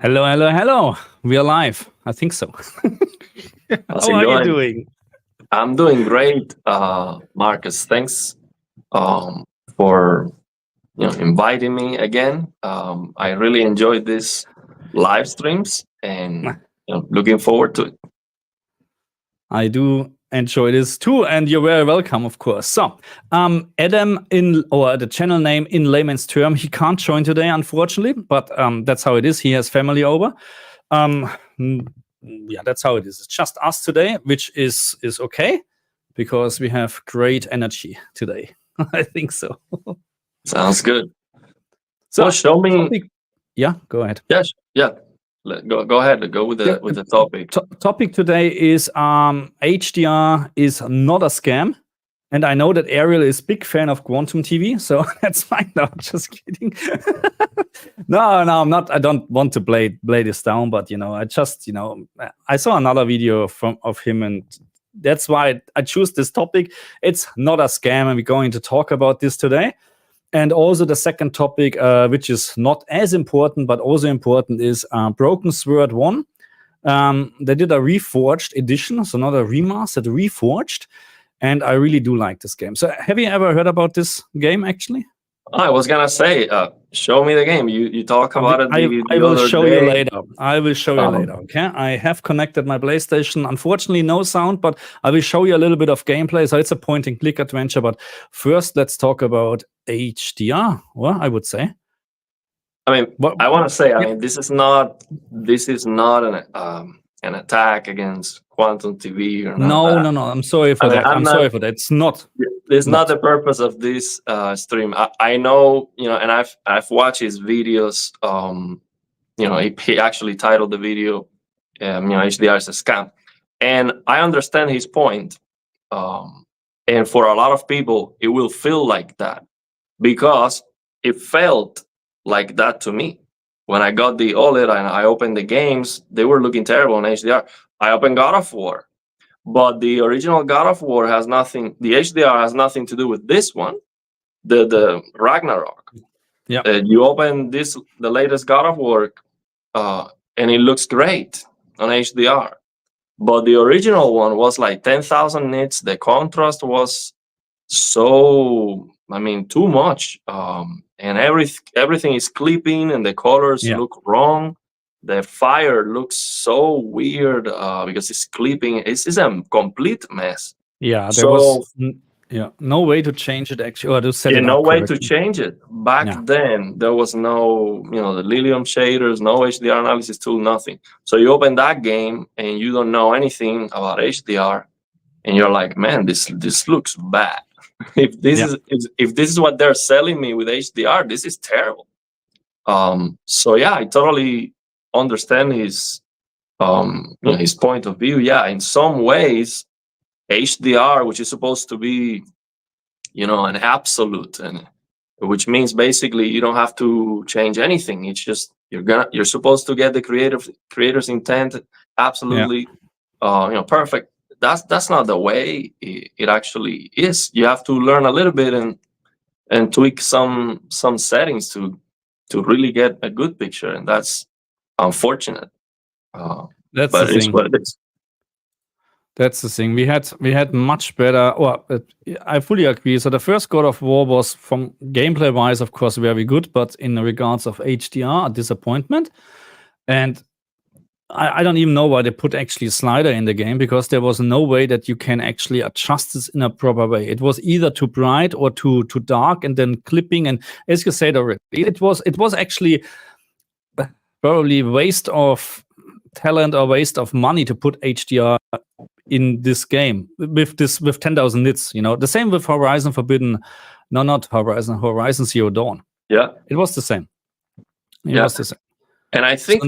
Hello, hello, hello. We are live. I think so. How's How it are you going? doing? I'm doing great, Marcus. Thanks um, for inviting me again. I really enjoyed this live streams and looking forward to it. I do enjoy this too, and you're very welcome, of course. So, Adam, or the channel name in layman's term, he can't join today, unfortunately, but that's how it is. He has family over. Yeah, that's how it is. It's just us today, which is okay because we have great energy today. I think so. Sounds good. So, Well, show me. Yeah, go ahead. Yes, yeah. Go ahead. Go with the topic. Topic today is HDR is not a scam. And I know that Ariel is big fan of quantum TV, so that's fine. No, just kidding. no, I'm not. I don't want to play this down, but I just I saw another video of him, and that's why I choose this topic. It's not a scam, and we're going to talk about this today. And also the second topic, which is not as important but also important, is Broken Sword 1. They did a Reforged edition, so not a remastered, Reforged. And I really do like this game. So have you ever heard about this game, actually? I was going to say, show me the game. You talk about it I will show you later. I will show you later, okay? I have connected my PlayStation. Unfortunately, no sound, but I will show you a little bit of gameplay. So it's a point-and-click adventure. But first, let's talk about HDR, well, I would say. I mean, I want to say, I mean, this is not an attack against quantum TV or no. I'm sorry for that. I'm sorry for that. It's not. It's not the purpose of this stream. I know, and I've watched his videos. He actually titled the video, HDR is a scam, and I understand his point. And for a lot of people, it will feel like that because it felt like that to me. When I got the OLED and I opened the games, they were looking terrible on HDR. I opened God of War, but the original God of War has nothing. The HDR has nothing to do with this one, the Ragnarok. Yeah, you open the latest God of War, and it looks great on HDR. But the original one was like 10,000 nits. The contrast was so, too much. And everything is clipping, and the colors look wrong. The fire looks so weird because it's clipping. It's a complete mess. Yeah, there was no way to change it actually, or to set it up. No way to change it. Back then, there was no, the Lilium shaders, no HDR analysis tool, nothing. So you open that game and you don't know anything about HDR, and you're like, man, this looks bad. if this is what they're selling me with HDR, this is terrible. So yeah, I totally understand his point of view. Yeah, in some ways, HDR, which is supposed to be, an absolute, and which means basically you don't have to change anything. It's just you're supposed to get the creator's intent absolutely, perfect. That's not the way it actually is. You have to learn a little bit and tweak some settings to really get a good picture, and that's unfortunate. That's but the it's thing. what it is. That's the thing. We had much better. I fully agree. So the first God of War was, from gameplay wise, of course, very good, but in regards of HDR, a disappointment. And I don't even know why they put actually a slider in the game, because there was no way that you can actually adjust this in a proper way. It was either too bright or too dark, and then clipping. And as you said already, it was actually probably waste of talent or waste of money to put HDR in this game with 10,000 nits. The same with Horizon Forbidden. No, not Horizon Zero Dawn. Yeah, it was the same. It was the same. And I think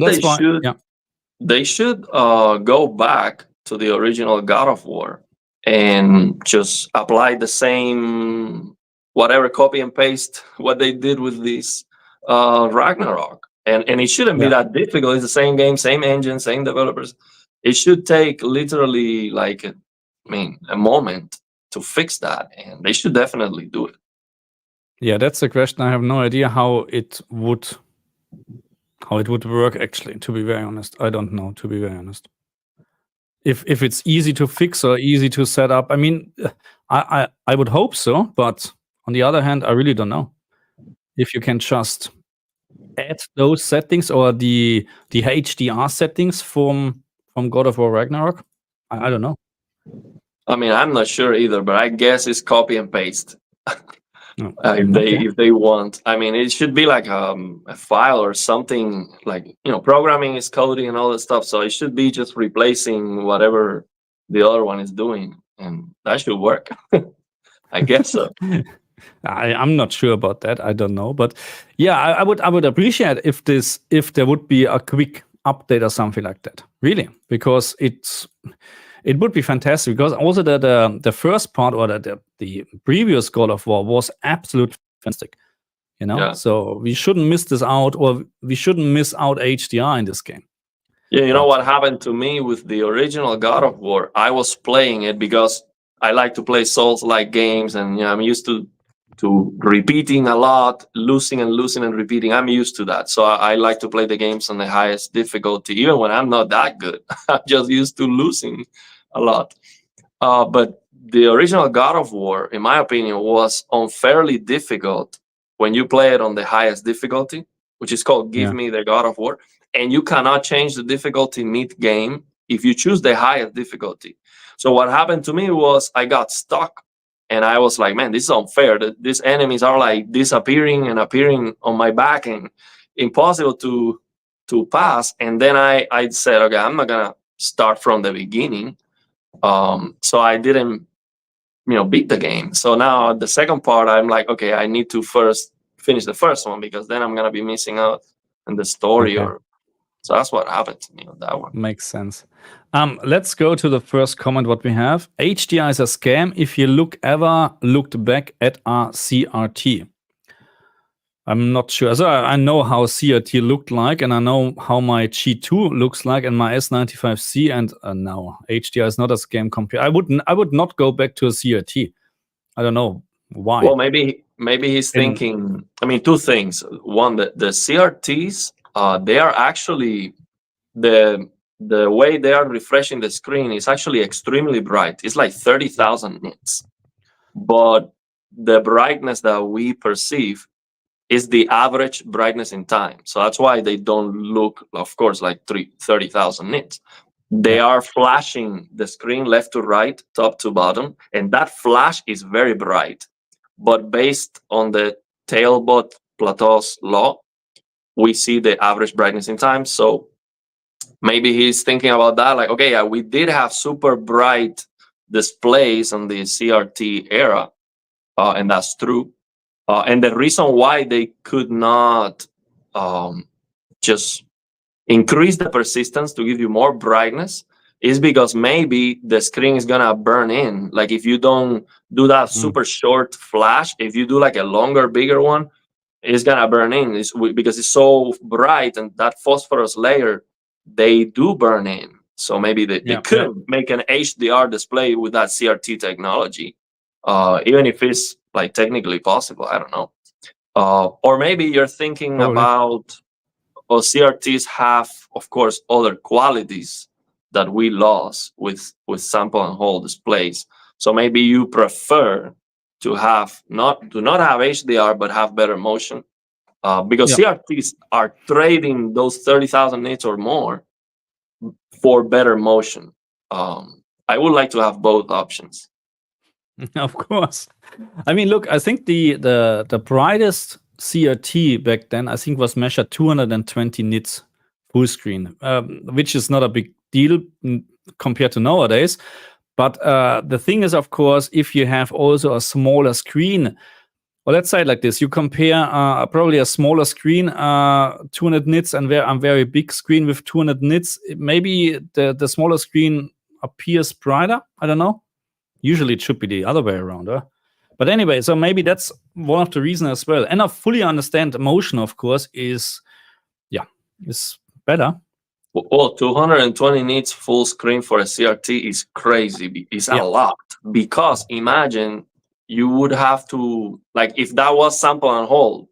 they should go back to the original God of War and just apply the same, whatever, copy and paste what they did with this Ragnarok. And it shouldn't be that difficult. It's the same game, same engine, same developers. It should take literally a moment to fix that, and they should definitely do it. Yeah, that's the question. I have no idea how it would how it would work, actually, to be very honest. I don't know, to be very honest. If it's easy to fix or easy to set up. I mean, I would hope so, but on the other hand, I really don't know. If you can just add those settings or the HDR settings from God of War Ragnarok, I don't know. I mean, I'm not sure either, but I guess it's copy and paste. Okay. If they want, I mean, it should be like a file or something, like, programming is coding and all that stuff, so it should be just replacing whatever the other one is doing, and that should work. I guess so. I'm not sure about that. I don't know, but yeah, I would appreciate if there would be a quick update or something like that. Really, because it would be fantastic. Because also the first part or the previous God of War was absolutely fantastic. Yeah. So we shouldn't miss this out, or we shouldn't miss out HDR in this game. Yeah, you know what happened to me with the original God of War? I was playing it because I like to play Souls-like games, and I'm used to repeating a lot, losing and losing and repeating. I'm used to that, so I like to play the games on the highest difficulty, even when I'm not that good. I'm just used to losing a lot. But the original God of War, in my opinion, was unfairly difficult when you play it on the highest difficulty, which is called Give Me the God of War. And you cannot change the difficulty mid-game if you choose the highest difficulty. So what happened to me was I got stuck, and I was like, man, this is unfair. These enemies are like disappearing and appearing on my back and impossible to pass. And then I said, okay, I'm not gonna start from the beginning. So I didn't, beat the game. So now the second part, I'm like, okay, I need to first finish the first one, because then I'm gonna be missing out on the story. Okay. So that's what happened to me on that one. Makes sense. Let's go to the first comment what we have. HDR is a scam if you ever looked back at our CRT. I'm not sure. So I know how CRT looked like, and I know how my G2 looks like, and my S95C. And no, HDR is not a scam compared. I would not go back to a CRT. I don't know why. Well, maybe he's thinking. I mean, two things. One, the CRTs, they are actually the way they are refreshing the screen is actually extremely bright. It's like 30,000 nits, but the brightness that we perceive is the average brightness in time. So that's why they don't look, of course, like 30,000 nits. They are flashing the screen left to right, top to bottom, and that flash is very bright. But based on the Talbot-Plateau's law, we see the average brightness in time. So maybe he's thinking about that, like, okay, yeah, we did have super bright displays on the CRT era, and that's true. And the reason why they could not just increase the persistence to give you more brightness is because maybe the screen is gonna burn in. Like if you don't do that super short flash, if you do like a longer, bigger one, it's gonna burn in. Because it's so bright, and that phosphorus layer, they do burn in. So maybe they could make an HDR display with that CRT technology, even if it's like technically possible. I don't know. Or maybe you're thinking about, CRTs have, of course, other qualities that we lost with sample and hold displays. So maybe you prefer to not have HDR but have better motion, because CRTs are trading those 30,000 nits or more for better motion. I would like to have both options. Of course. I mean, look, I think the brightest CRT back then, I think, was measured 220 nits full screen, which is not a big deal compared to nowadays. But the thing is, of course, if you have also a smaller screen, well, let's say it like this: you compare probably a smaller screen, 200 nits, and a very big screen with 200 nits. Maybe the smaller screen appears brighter. I don't know. Usually it should be the other way around, huh? But anyway, so maybe that's one of the reasons as well. And I fully understand motion, of course, is better. Well, 220 nits full screen for a CRT is crazy. It's a lot, because imagine you would have to, like, if that was sample and hold,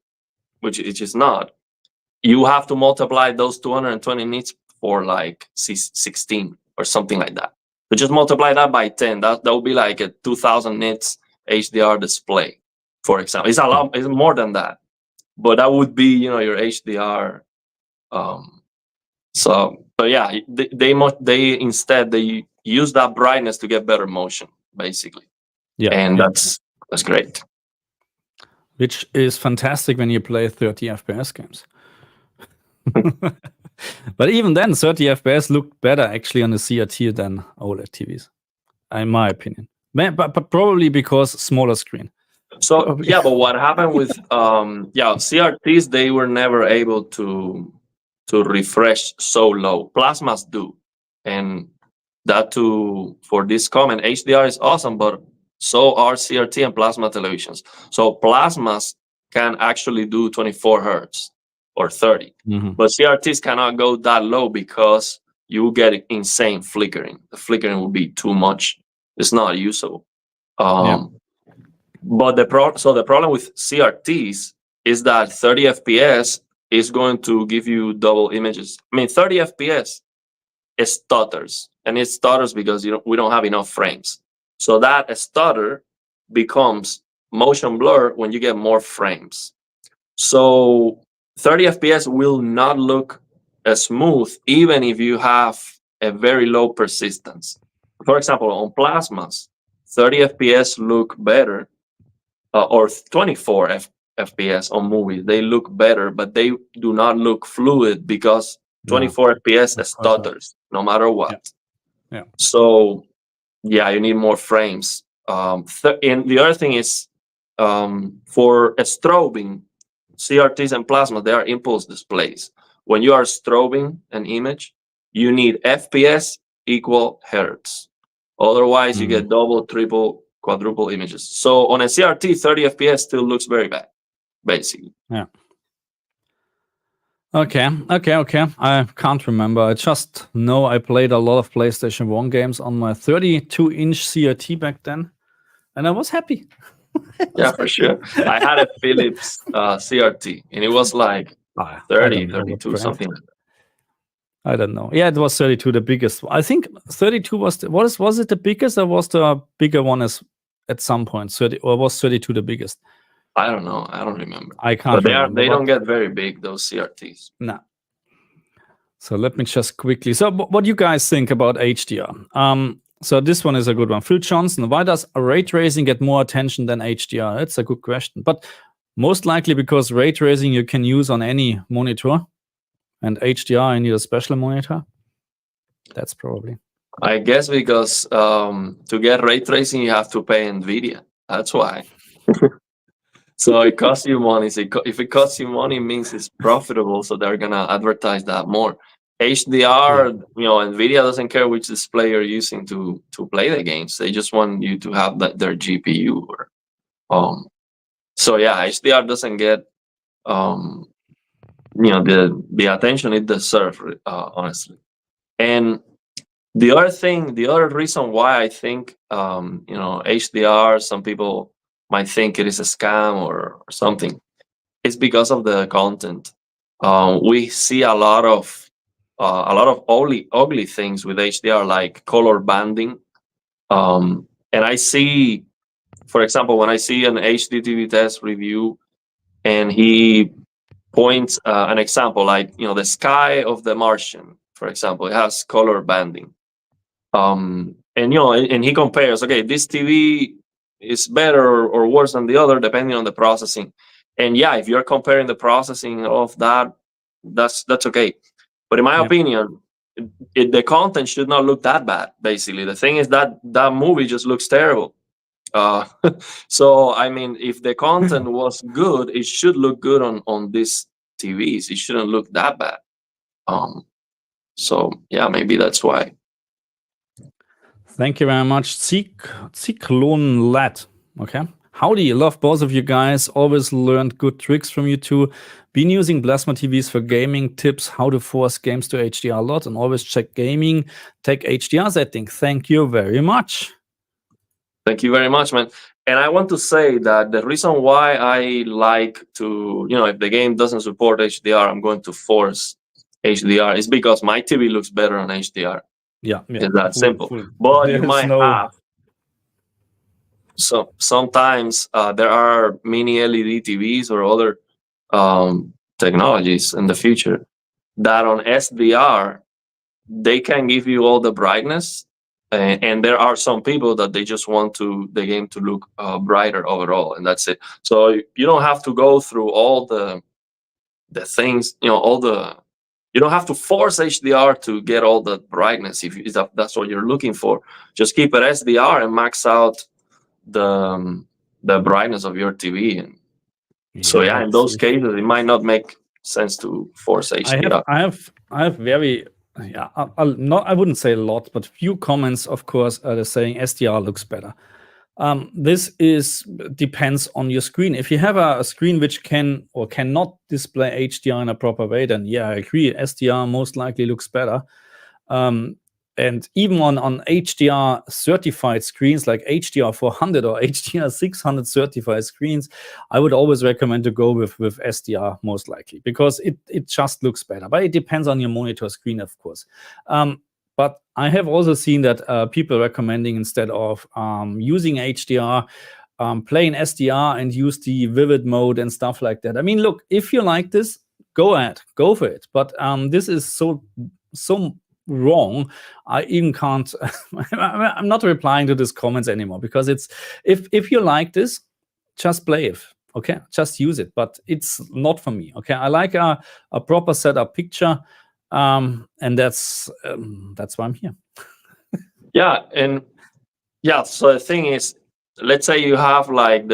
which it is not, you have to multiply those 220 nits for like 16 or something like that. So just multiply that by 10. That would be like a 2000 nits HDR display, for example. It's more than that, but that would be, your HDR. But yeah, they instead they use that brightness to get better motion, basically. Yeah, and that's great. Which is fantastic when you play 30 FPS games. But even then, 30 FPS looked better actually on the CRT than OLED TVs, in my opinion. But probably because smaller screen. So Probably. yeah, but what happened with CRTs? They were never able to refresh so low. Plasmas do, and that too for this comment. HDR is awesome, but so are CRT and plasma televisions. So plasmas can actually do 24 hertz or 30, but CRTs cannot go that low because you get insane flickering. The flickering will be too much. It's not usable. But the problem with CRTs is that 30 FPS is going to give you double images. I mean, 30 FPS stutters, and it stutters because we don't have enough frames. So that stutter becomes motion blur when you get more frames. So 30 FPS will not look as smooth even if you have a very low persistence. For example, on plasmas, 30 FPS look better, or 24 FPS on movies. They look better, but they do not look fluid because 24 FPS stutters no matter what. Yeah. So yeah, you need more frames. And the other thing is, for strobing, CRTs and plasma, they are impulse displays. When you are strobing an image, you need FPS equal hertz. Otherwise, you get double, triple, quadruple images. So on a CRT, 30 FPS still looks very bad, basically. Yeah. Okay. I can't remember. I just know I played a lot of PlayStation 1 games on my 32-inch CRT back then, and I was happy. Yeah, for sure. I had a Philips CRT, and it was like 30, 32, something like that. I don't know. Yeah, it was 32, the biggest. I think 32 was it the biggest, or was the bigger one at some point? 30, or was 32 the biggest? I don't know. I don't remember. I can't remember. They don't get very big, those CRTs. No. So let me just quickly. So what do you guys think about HDR? So this one is a good one. Phil Johnson, why does ray tracing get more attention than HDR? That's a good question. But most likely because ray tracing you can use on any monitor, and HDR you need a special monitor. That's probably. I guess because to get ray tracing you have to pay NVIDIA. That's why. So it costs you money. So if it costs you money, it means it's profitable. So they're gonna advertise that more. HDR, NVIDIA doesn't care which display you're using to play the games. They just want you to have their GPU. So yeah, HDR doesn't get the attention it deserves, honestly. And the other reason why I think HDR, some people might think it is a scam or something, is because of the content. We see a lot of ugly things with HDR, like color banding. And I see, for example, when I see an HDTV test review, and he points an example like the sky of The Martian, for example, it has color banding. And he compares, okay, this TV is better or worse than the other depending on the processing. And yeah, if you're comparing the processing of that, that's okay. But in my opinion, the content should not look that bad. Basically, the thing is that movie just looks terrible. So I mean, if the content was good, it should look good on these TVs. It shouldn't look that bad. So yeah, maybe that's why. Thank you very much, Cyclone Lad. Okay. Howdy, love both of you guys. Always learned good tricks from you two. Been using plasma TVs for gaming tips, how to force games to HDR a lot, and always check gaming tech HDR setting. Thank you very much. Thank you very much, man. And I want to say that the reason why I like to, if the game doesn't support HDR, I'm going to force HDR, is because my TV looks better on HDR. Yeah. It's that simple. But you might have. So sometimes there are mini LED TVs or other technologies in the future that on SDR, they can give you all the brightness. And there are some people that they just want the game to look brighter overall, and that's it. So you don't have to go through all the things, you don't have to force HDR to get all the brightness if that's what you're looking for. Just keep it SDR and max out the brightness of your TV. And so in those cases, it might not make sense to force HDR. I have very I wouldn't say a lot, but few comments, of course, are saying SDR looks better. This depends on your screen. If you have a screen which can or cannot display HDR in a proper way, then I agree, SDR most likely looks better. And even on HDR certified screens like HDR 400 or HDR 600 certified screens, I would always recommend to go with SDR most likely, because it just looks better. But it depends on your monitor screen, of course. But I have also seen that people recommending, instead of using HDR, plain SDR and use the vivid mode and stuff like that. I mean, look, if you like this, go ahead, go for it. But this is so wrong. I even can't. I'm not replying to these comments anymore, because it's if you like this, just play it. Okay, just use it. But it's not for me. Okay, I like a proper setup picture. And that's why I'm here. So the thing is, let's say you have like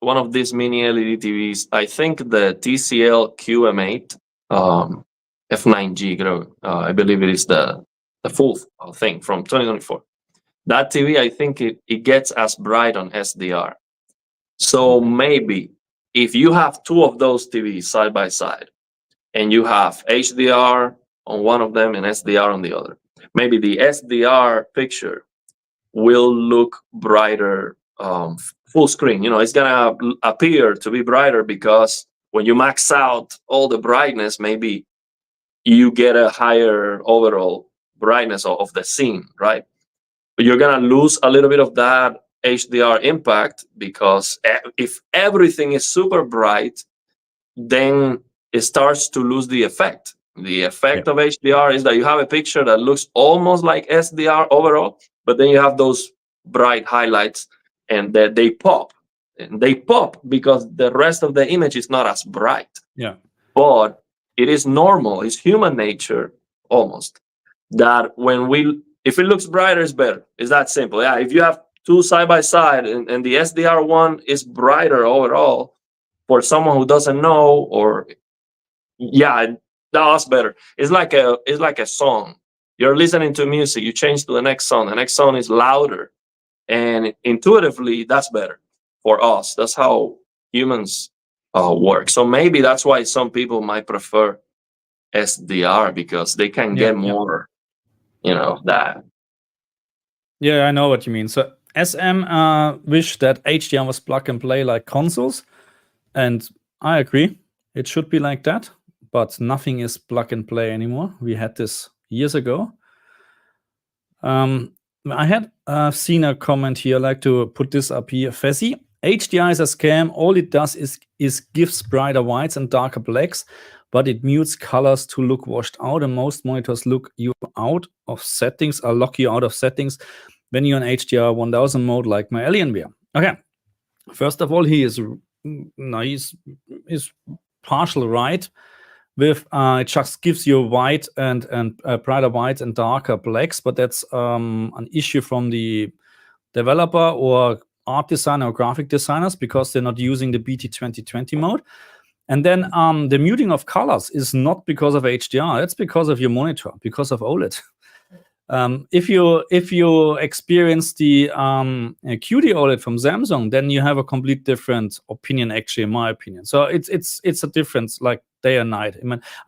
one of these mini LED TVs. I think the TCL QM8 F9G, I believe it is the full thing from 2024. That TV, I think it gets as bright on SDR. So maybe if you have two of those TVs side by side, and you have HDR on one of them and SDR on the other, maybe the SDR picture will look brighter full screen. It's gonna appear to be brighter, because when you max out all the brightness, maybe you get a higher overall brightness of the scene, right? But you're gonna lose a little bit of that HDR impact, because if everything is super bright, then it starts to lose the effect. The effect of HDR is that you have a picture that looks almost like SDR overall, but then you have those bright highlights, and that they pop. And they pop because the rest of the image is not as bright. But it is normal, it's human nature almost, that if it looks brighter, it's better. It's that simple. If you have two side by side and the SDR one is brighter overall, for someone who doesn't know, or that's better. It's like a song. You're listening to music, you change to the next song. The next song is louder, and intuitively that's better for us. That's how humans work. So maybe that's why some people might prefer SDR, because they can get more, that. I know what you mean. So SM wish that HDR was plug and play like consoles, and I agree. It should be like that, but nothing is plug and play anymore. We had this years ago. I had seen a comment here. I'd like to put this up here. Fezzy, HDR is a scam. All it does is gives brighter whites and darker blacks, but it mutes colors to look washed out, and most monitors lock you out of settings when you're in HDR 1000 mode, like my Alienware. Okay, first of all, he's partial right. With it just gives you white and brighter whites and darker blacks, but that's an issue from the developer or art designer or graphic designers, because they're not using the BT 2020 mode. And then the muting of colors is not because of HDR, it's because of your monitor, because of OLED. If you experience the QD OLED from Samsung, then you have a complete different opinion, actually, in my opinion. So it's a difference. Like, day and night.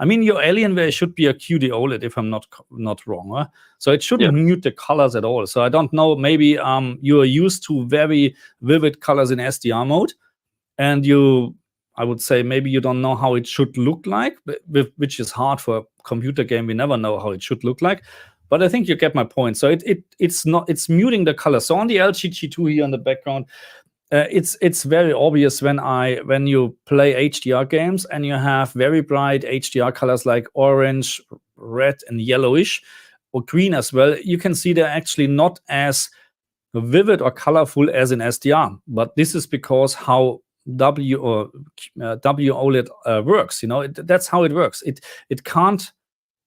I mean, your Alienware should be a QD OLED, if I'm not wrong. Huh? So it shouldn't mute the colors at all. So I don't know. Maybe you are used to very vivid colors in SDR mode, and I would say maybe you don't know how it should look like, which is hard for a computer game. We never know how it should look like. But I think you get my point. So it's muting the color. So on the LG G2 here in the background, it's very obvious when you play HDR games and you have very bright HDR colors like orange, red, and yellowish, or green as well. You can see they're actually not as vivid or colorful as in SDR. But this is because how WOLED works. That's how it works. It can't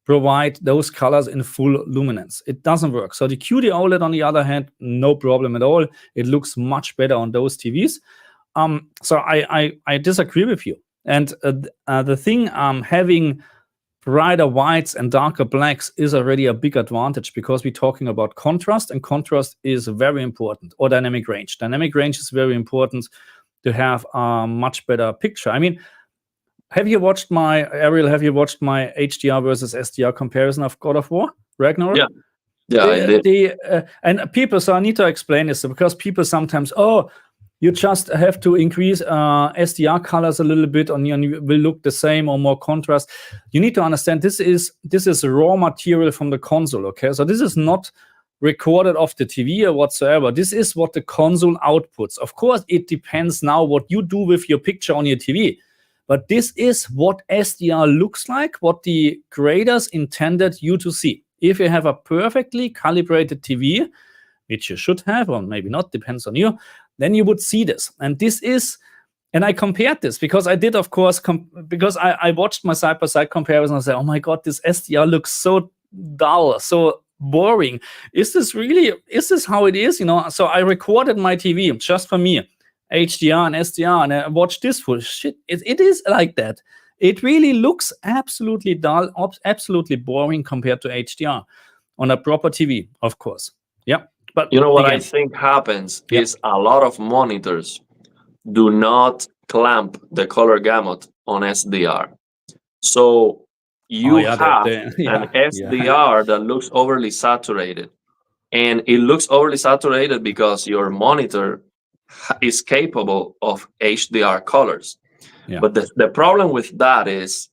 provide those colors in full luminance. It doesn't work. So the QD OLED, on the other hand, no problem at all. It looks much better on those TVs. So I disagree with you. And the thing, having brighter whites and darker blacks is already a big advantage, because we're talking about contrast, and contrast is very important, or dynamic range. Dynamic range is very important to have a much better picture. I mean, have you watched my HDR versus SDR comparison of God of War Ragnarok? Yeah, I did. And people, so I need to explain this, because people sometimes, you just have to increase SDR colors a little bit, and you will look the same or more contrast. You need to understand this is raw material from the console. Okay, so this is not recorded off the TV or whatsoever. This is what the console outputs. Of course, it depends now what you do with your picture on your TV. But this is what SDR looks like, what the creators intended you to see. If you have a perfectly calibrated TV, which you should have, or maybe not, depends on you, then you would see this. And this is, and I compared this because I did, of course, because I watched my side-by-side comparison and I said, oh my God, this SDR looks so dull, so boring. Is this how it is? So I recorded my TV just for me, HDR and SDR, and I watched this full shit. It is like that. It really looks absolutely dull, absolutely boring compared to HDR on a proper TV, of course. Yeah. But what I think happens is a lot of monitors do not clamp the color gamut on SDR. So you have an SDR that looks overly saturated. And it looks overly saturated because your monitor is capable of HDR colors. Yeah. But the problem with that is,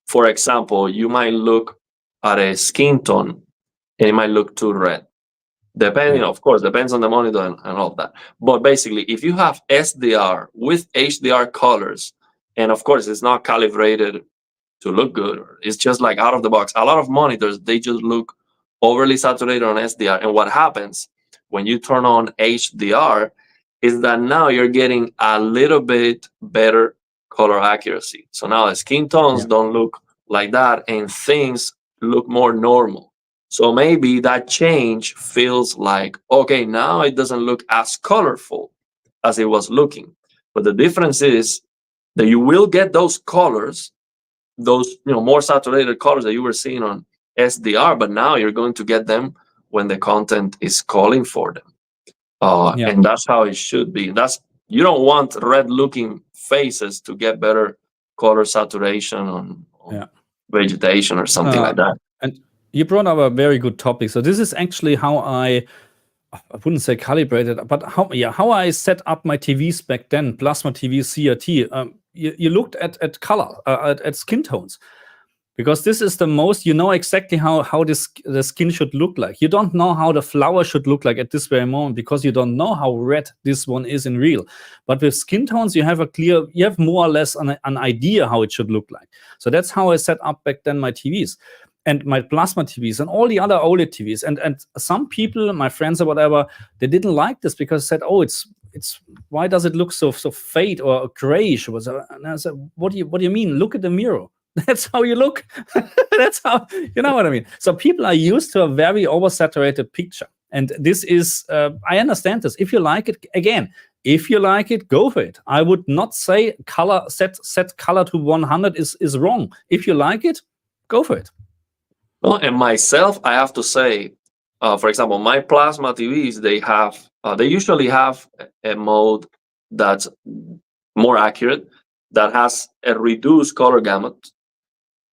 for example, you might look at a skin tone and it might look too red. Of course, depends on the monitor and all that. But basically, if you have SDR with HDR colors, and of course, it's not calibrated to look good, it's just like out of the box. A lot of monitors, they just look overly saturated on SDR. And what happens when you turn on HDR is that now you're getting a little bit better color accuracy. So now the skin tones don't look like that, and things look more normal. So maybe that change feels like, okay, now it doesn't look as colorful as it was looking. But the difference is that you will get those colors, those more saturated colors that you were seeing on SDR, but now you're going to get them when the content is calling for them. And that's how it should be. You don't want red-looking faces to get better color saturation on vegetation or something like that. And you brought up a very good topic. So this is actually how I wouldn't say calibrated, but how I set up my TVs back then, plasma TV, CRT. You looked at color, at skin tones, because this is the most, exactly how the skin should look like. You don't know how the flower should look like at this very moment, because you don't know how red this one is in real. But with skin tones, you have more or less an idea how it should look like. So that's how I set up back then my TVs. And my plasma TVs and all the other OLED TVs. And some people, my friends or whatever, they didn't like this because they said, oh, it's why does it look so fade or grayish? And I said, what do you mean? Look at the mirror. That's how you look. That's how, you know what I mean? So people are used to a very oversaturated picture. And this is, I understand this. If you like it, again, if you like it, go for it. I would not say color set color to 100 is wrong. If you like it, go for it. Well, and myself, I have to say, for example, my plasma TVs, they usually have a mode that's more accurate. that has a reduced color gamut,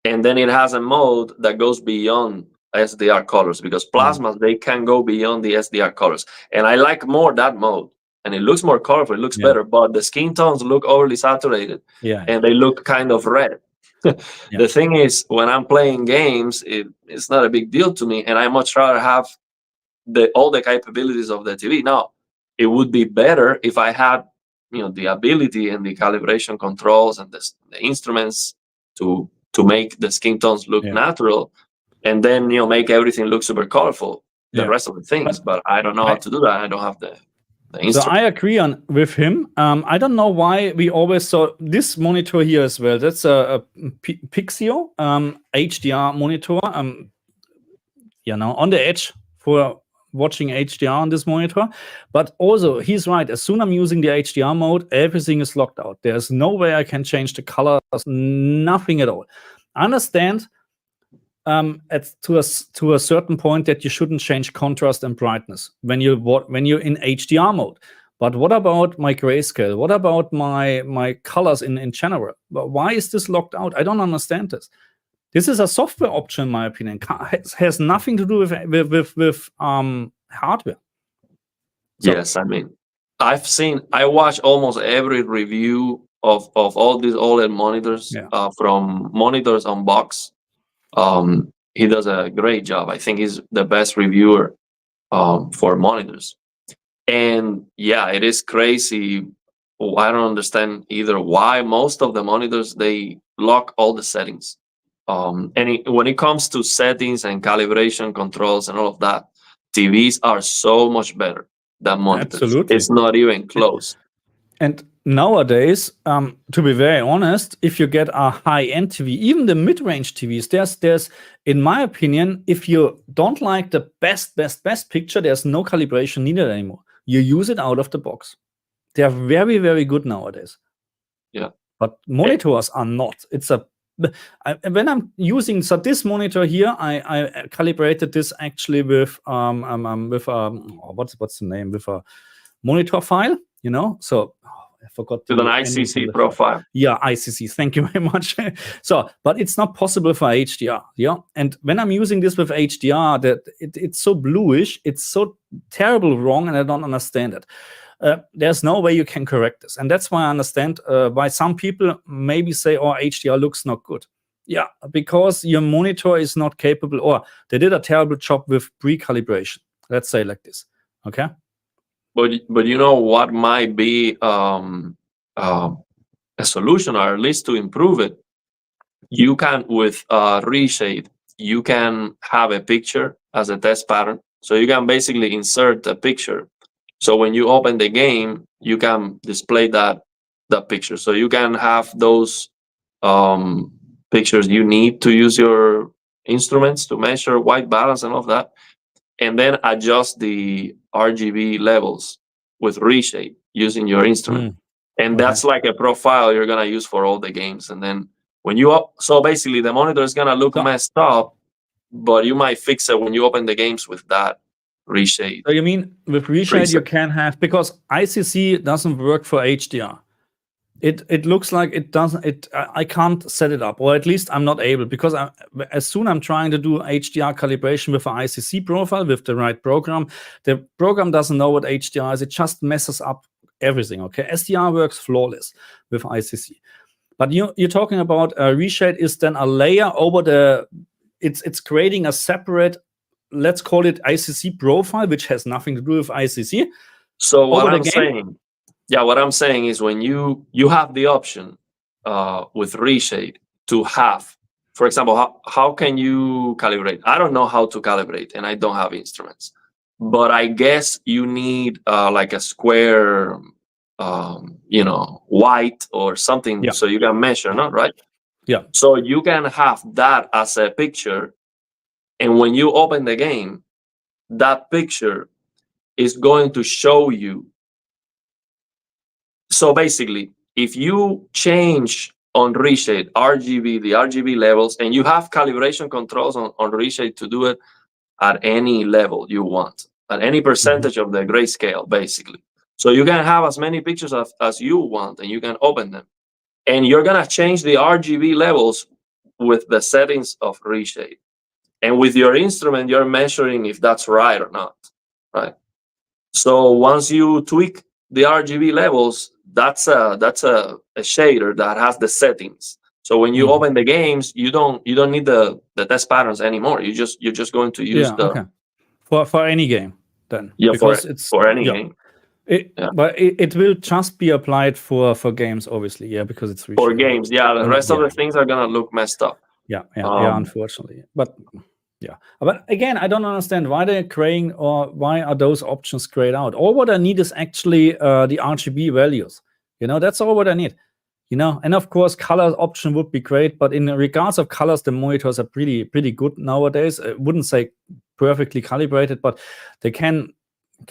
and then it has a mode that goes beyond SDR colors, because plasmas, they can go beyond the SDR colors. And I like more that mode. And it looks more colorful, it looks better, but the skin tones look overly saturated, and they look kind of red. The thing is, when I'm playing games, it's not a big deal to me, and I much rather have all the capabilities of the TV. Now, it would be better if I had, the ability and the calibration controls and the instruments to make the skin tones look natural, and then make everything look super colorful. The rest of the things, but I don't know how to do that. I don't have the so I agree with him. I don't know why we always saw this monitor here as well. That's a Pixio HDR monitor. On the edge for watching HDR on this monitor. But also, he's right. As soon as I'm using the HDR mode, everything is locked out. There's no way I can change the colors. Nothing at all. I understand to a certain point that you shouldn't change contrast and brightness when you're in HDR mode. But what about my grayscale? What about my colors in general? Why is this locked out? I don't understand this. This is a software option, in my opinion. It has nothing to do with hardware. So, yes, I mean, I watch almost every review of all these OLED monitors from Monitors Unbox. He does a great job. I think he's the best reviewer for monitors. And yeah, it is crazy. I don't understand either why most of the monitors, they lock all the settings. When it comes to settings and calibration controls and all of that, TVs are so much better than monitors. Absolutely. It's not even close. And nowadays, to be very honest, if you get a high-end TV, even the mid-range TVs, there's, in my opinion, if you don't like the best picture, there's no calibration needed anymore. You use it out of the box. They are very, very good nowadays. Yeah. But monitors are not. When I'm using this monitor here, I calibrated this actually with what's the name, with a monitor file, So I forgot with an ICC profile. Yeah, ICC. Thank you very much. But it's not possible for HDR. Yeah, and when I'm using this with HDR, it's so bluish, it's so terrible wrong, and I don't understand it. There's no way you can correct this, and that's why I understand why some people maybe say, "Oh, HDR looks not good." Yeah, because your monitor is not capable, or they did a terrible job with pre-calibration. Let's say like this. Okay. But you know what might be a solution, or at least to improve it? You can, with reshade, you can have a picture as a test pattern. So you can basically insert a picture. So when you open the game, you can display that picture. So you can have those pictures you need to use your instruments to measure white balance and all of that, and then adjust the RGB levels with reshade using your instrument. And that's like a profile you're gonna use for all the games. And then when so basically the monitor is gonna look messed up, but you might fix it when you open the games with that reshade. So you mean with reshade you can have, because ICC doesn't work for HDR. It looks like it doesn't. I can't set it up, or at least I'm not able, because as soon I'm trying to do HDR calibration with an ICC profile with the right program, the program doesn't know what HDR is. It just messes up everything. Okay, SDR works flawless with ICC, but you're talking about reshade is then a layer over the. It's creating a separate, let's call it ICC profile, which has nothing to do with ICC. So what I'm saying is, when you have the option with reshade to have, for example, how can you calibrate? I don't know how to calibrate, and I don't have instruments, but I guess you need like a square, white or something, so you can measure, not right? Yeah. So you can have that as a picture, and when you open the game, that picture is going to show you. So basically, if you change on reshade the RGB levels, and you have calibration controls on reshade to do it at any level you want, at any percentage of the grayscale, basically. So you can have as many pictures as you want, and you can open them. and you're gonna change the RGB levels with the settings of reshade. And with your instrument, you're measuring if that's right or not, right? So once you tweak the RGB levels, that's a shader that has the settings. So when you open the games, you don't need the test patterns anymore. You're just going to use for any game then. Yeah, because for any game. But it will just be applied for games, obviously, because it's for games. Yeah, the rest of the things are gonna look messed up. Yeah, unfortunately. But again, I don't understand why they're creating, or why are those options grayed out. All what I need is actually the RGB values. That's all what I need. And of course, color option would be great, but in regards of colors, the monitors are pretty good nowadays. I wouldn't say perfectly calibrated, but they can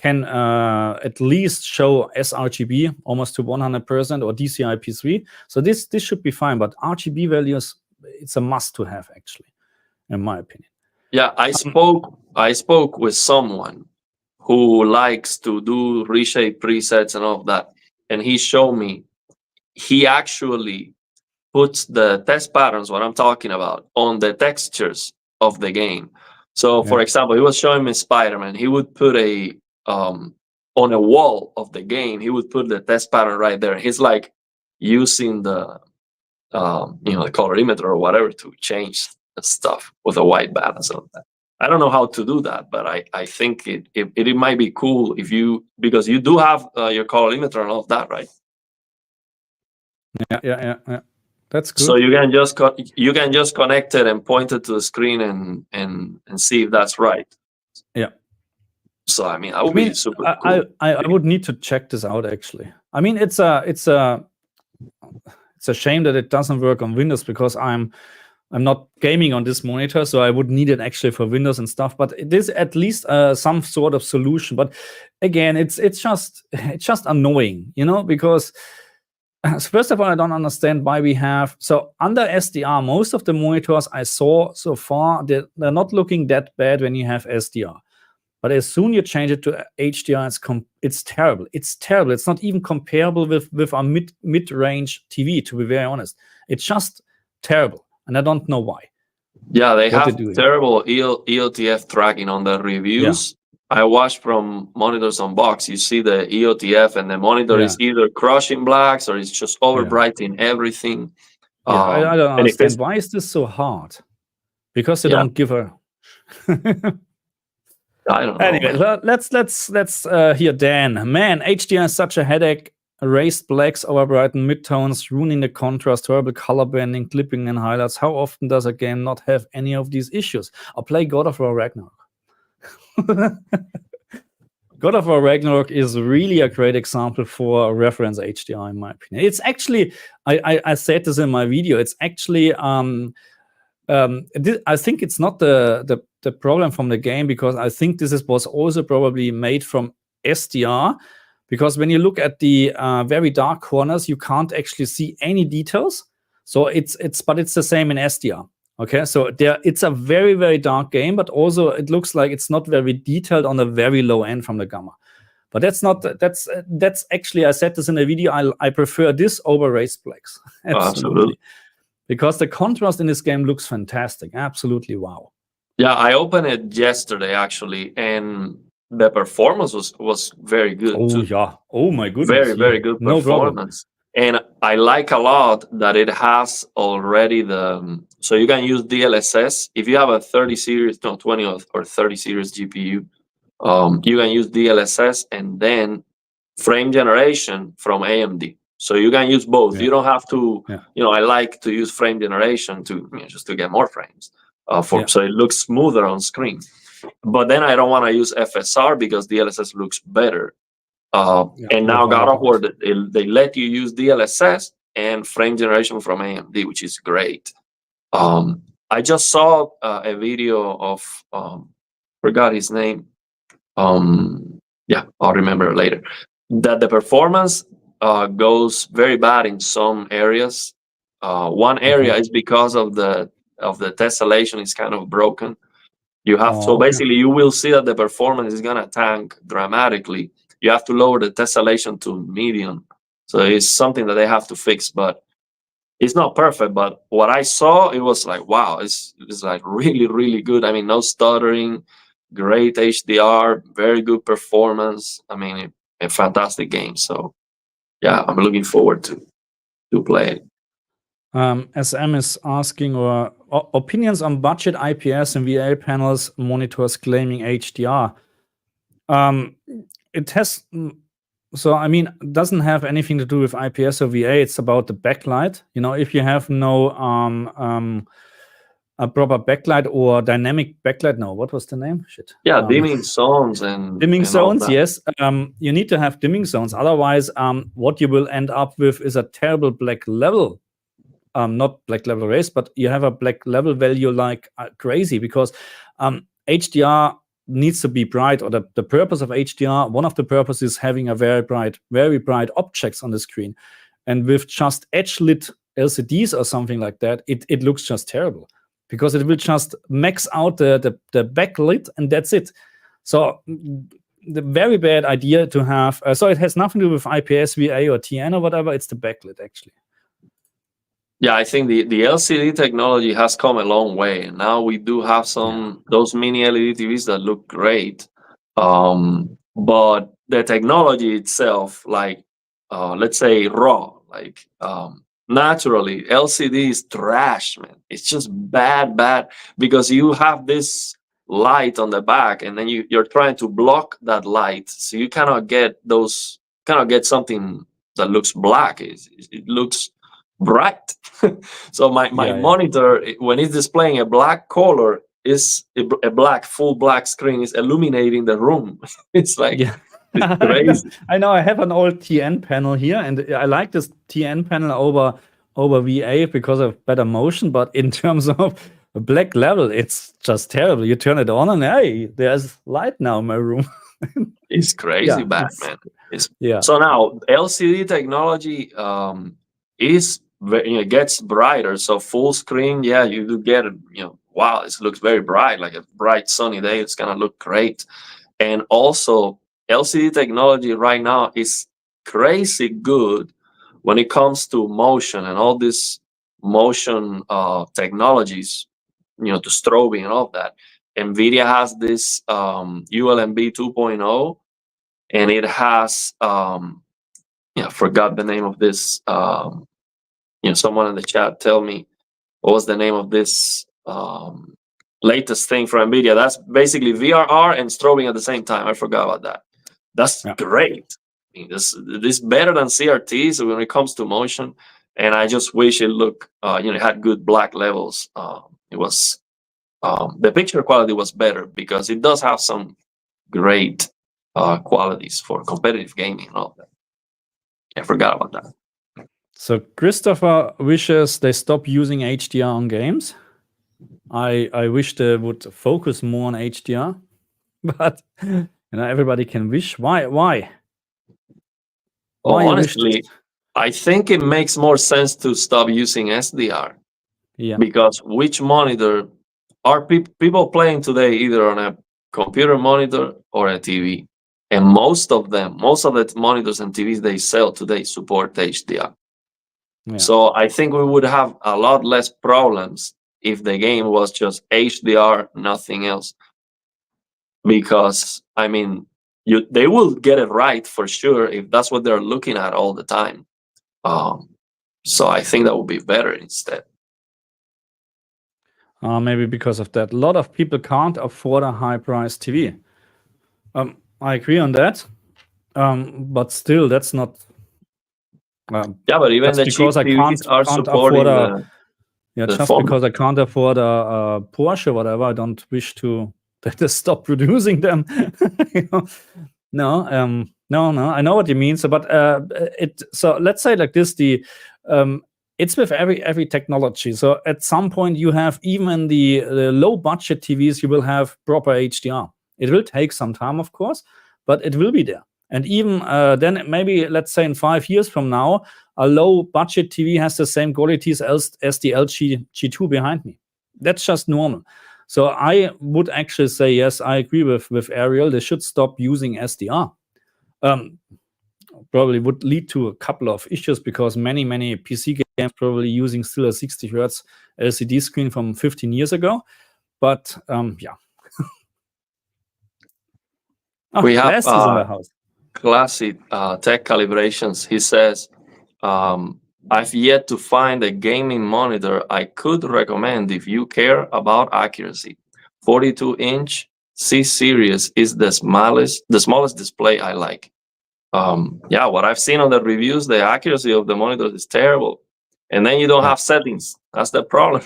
at least show sRGB almost to 100% or DCI-P3. So this should be fine, but RGB values, it's a must to have, actually, in my opinion. Yeah, I spoke with someone who likes to do reshape presets and all of that, and he showed me he actually puts the test patterns, what I'm talking about, on the textures of the game. So, for example, he was showing me Spider-Man. He would put on a wall of the game, he would put the test pattern right there. He's like using the the colorimeter or whatever to change the stuff with a white balance of that. I don't know how to do that, but I think it might be cool because you do have your colorimeter and all of that, right? Yeah. That's good. So you can just connect it and point it to the screen and see if that's right. Yeah. So I mean, that would be super cool. I would need to check this out, actually. I mean, it's a shame that it doesn't work on Windows, because I'm not gaming on this monitor, so I would need it actually for Windows and stuff. But it is at least some sort of solution. But again, it's just annoying, because first of all, I don't understand why we have under SDR, most of the monitors I saw so far, they're not looking that bad when you have SDR. But as soon you change it to HDR, it's terrible. It's terrible. It's not even comparable with our mid-range TV, to be very honest. It's just terrible, and I don't know why. Yeah, they have terrible EOTF tracking on the reviews. I watched from Monitors on Box. You see the EOTF, and the monitor is either crushing blacks or it's just overbrighting everything. I don't understand. Why is this so hard? Because they don't give a... I don't know. Anyway, let's hear Dan. Man, HDR is such a headache. Erased blacks, overbrighten midtones, ruining the contrast, horrible color banding, clipping and highlights. How often does a game not have any of these issues? I'll play God of War Ragnarok. God of War Ragnarok is really a great example for reference HDR, in my opinion. It's actually, I said this in my video, it's actually, I think it's not the problem from the game, because I think this was also probably made from SDR, because when you look at the very dark corners, you can't actually see any details. So but it's the same in SDR. Okay, so it's a very, very dark game, but also it looks like it's not very detailed on the very low end from the gamma. But that's actually, I said this in a video, I prefer this over raised blacks. Absolutely. Because the contrast in this game looks fantastic. Absolutely, wow. Yeah, I opened it yesterday, actually, and the performance was very good. Oh, yeah. Oh, my goodness. Very, very good performance. And I like a lot that it has already so you can use DLSS. If you have a 20 or 30 series GPU, you can use DLSS and then frame generation from AMD. So you can use both. You don't have to, I like to use frame generation just to get more frames, so it looks smoother on screen. But then I don't want to use FSR because DLSS looks better. And now God of War, they let you use DLSS and frame generation from AMD, which is great. I just saw a video of forgot his name. I'll remember later. That the performance goes very bad in some areas. One area is because of the tessellation is kind of broken. You have basically you will see that the performance is gonna tank dramatically. You have to lower the tessellation to medium. So it's something that they have to fix. But It's not perfect, but what I saw, it was like, wow, it's like really, really good. I mean, no stuttering, great HDR, very good performance. I mean, a fantastic game. So yeah, I'm looking forward to play it. SM is asking opinions on budget IPS and VA panels monitors claiming HDR. It has, so I mean, it doesn't have anything to do with IPS or VA. It's about the backlight. You know, if you have no a proper backlight or dynamic backlight. No, what was the name? Shit. Yeah, dimming zones and dimming zones. That. Yes, you need to have dimming zones. Otherwise, what you will end up with is a terrible black level. Not black level race, but you have a black level value like crazy, because HDR needs to be bright, or the purpose of HDR, one of the purposes is having a very bright objects on the screen. And with just edge lit LCDs or something like that, it looks just terrible, because it will just max out the backlit, and that's it. So the very bad idea to have, so it has nothing to do with IPS, VA, or TN or whatever. It's the backlit, actually. Yeah, I think the LCD technology has come a long way, and now we do have those mini LED TVs that look great. But the technology itself, like let's say raw, like naturally, LCD is trash, man. It's just bad, because you have this light on the back, and then you're trying to block that light, so you cannot get something that looks black. It looks bright. So my monitor, when it's displaying a black color, is a full black screen is illuminating the room. It's like, it's crazy. I know I have an old TN panel here, and I like this TN panel over VA because of better motion, but in terms of black level, it's just terrible. You turn it on and hey, there's light now in my room. It's crazy bad, man. So now LCD technology is gets brighter. So full screen, you do get it. Wow, it looks very bright, like a bright sunny day. It's gonna look great. And also, LCD technology right now is crazy good when it comes to motion and all these motion technologies, to strobing and all of that. NVIDIA has this ULMB 2.0, and it has I forgot the name of this. Someone in the chat tell me what was the name of this latest thing from NVIDIA. That's basically VRR and strobing at the same time. I forgot about that. That's great. I mean, this is better than CRTs when it comes to motion. And I just wish it looked, it had good black levels. It was the picture quality was better, because it does have some great qualities for competitive gaming and all that. I forgot about that. So Christopher wishes they stop using HDR on games. I wish they would focus more on HDR, but everybody can wish. Why? Honestly, I think it makes more sense to stop using SDR. Yeah. Because which monitor are people playing today, either on a computer monitor or a TV? And most of the monitors and TVs they sell today support HDR. Yeah. So I think we would have a lot less problems if the game was just HDR, nothing else. Because I mean, they will get it right for sure if that's what they're looking at all the time. So I think that would be better instead. Maybe because of that, a lot of people can't afford a high-priced TV. I agree on that, but still, that's not. But even the cheap TVs are supporting because I can't afford a Porsche or whatever, I don't wish to stop producing them. No, I know what you mean. So, but so let's say like this: it's with every technology. So at some point, you have even the low budget TVs, you will have proper HDR. It will take some time, of course, but it will be there. And even then, maybe let's say in 5 years from now, a low budget TV has the same qualities as the LG G2 behind me. That's just normal. So I would actually say, yes, I agree with Ariel. They should stop using SDR. probably would lead to a couple of issues because many PC games probably using still a 60 Hertz LCD screen from 15 years ago. But yeah. We have Glass is in the house. classic tech calibrations. He says, I've yet to find a gaming monitor I could recommend if you care about accuracy. 42-inch C-series is the smallest display I like. Yeah, what I've seen on the reviews, the accuracy of the monitor is terrible. And then you don't have settings. That's the problem.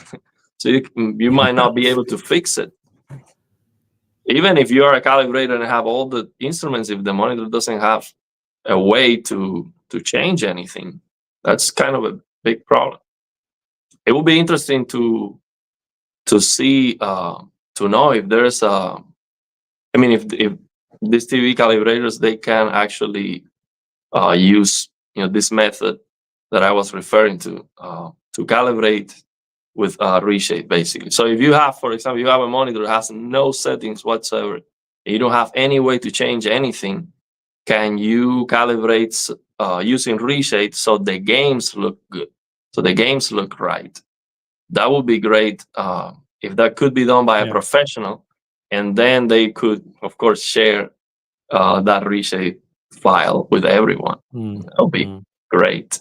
So you might not be able to fix it. Even if you are a calibrator and have all the instruments, if the monitor doesn't have a way to change anything, that's kind of a big problem. It will be interesting to see, to know if there's if these TV calibrators, they can actually use this method that I was referring to calibrate with reshape, basically. So if you have, for example, you have a monitor that has no settings whatsoever, and you don't have any way to change anything, can you calibrate using reshape so the games look good, so the games look right? That would be great if that could be done by a professional, and then they could, of course, share that reshape file with everyone. That would be great.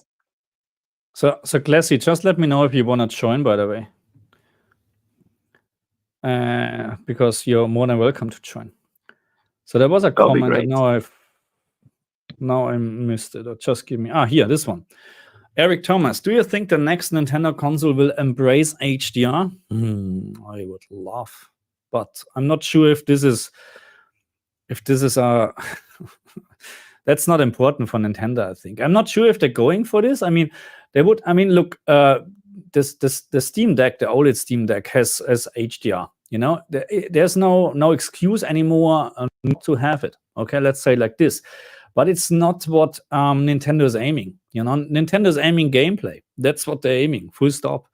So Classy, just let me know if you want to join, by the way, because you're more than welcome to join. So there was a comment, and now I missed it. Or just give me here, this one. Eric Thomas, do you think the next Nintendo console will embrace HDR? I would love, but I'm not sure if this is a that's not important for Nintendo, I think. I'm not sure if they're going for this. I mean, they would. I mean, look, the Steam Deck, the OLED Steam Deck has HDR. There's no excuse anymore not to have it. Okay, let's say like this. But it's not what Nintendo is aiming. Nintendo's aiming gameplay. That's what they're aiming. Full stop.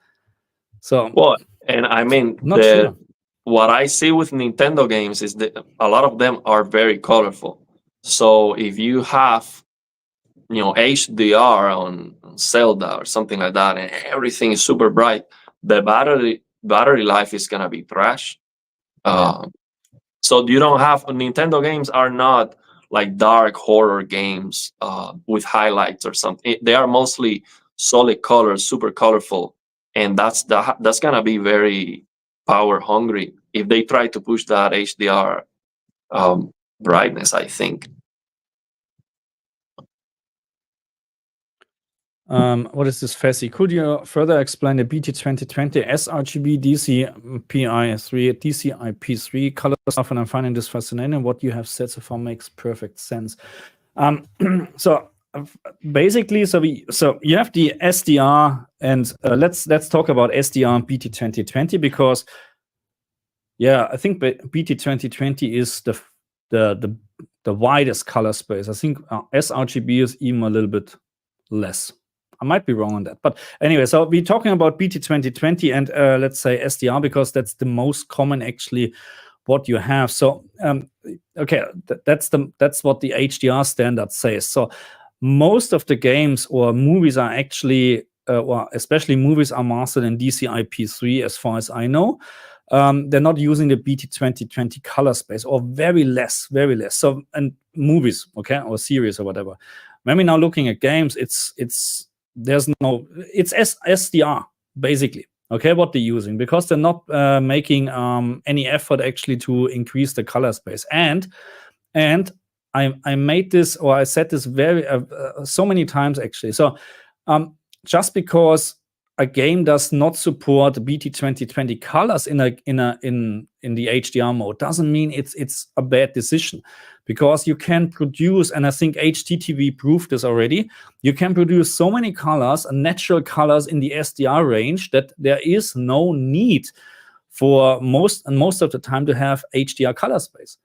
So and I mean, sure. What I see with Nintendo games is that a lot of them are very colorful. So if you have, HDR on Zelda or something like that, and everything is super bright, the battery life is gonna be trash. So you don't have Nintendo games are not like dark horror games with highlights or something. They are mostly solid colors, super colorful, and that's gonna be very power hungry if they try to push that HDR brightness, I think. What is this, Fessy? Could you further explain the BT2020 sRGB DCI-P3 color stuff? And I'm finding this fascinating. What you have said so far makes perfect sense. So basically, so you have the SDR, and let's talk about SDR and BT2020 because I think BT2020 is the widest color space. I think sRGB is even a little bit less. I might be wrong on that, but anyway, so we're talking about BT2020 and let's say SDR because that's the most common actually what you have. So okay, that's what the HDR standard says. So most of the games or movies are actually, or especially movies, are mastered in DCI-P3 as far as I know. They're not using the BT2020 color space, or very less. So, and movies, okay, or series or whatever. When we're now looking at games, it's SDR basically, okay, what they're using, because they're not making any effort actually to increase the color space. And I made this, or I said this very so many times actually. So just because a game does not support BT2020 colors in the HDR mode doesn't mean it's a bad decision, because you can produce, and I think HDTV proved this already, you can produce so many colors and natural colors in the SDR range that there is no need for most of the time to have HDR color space.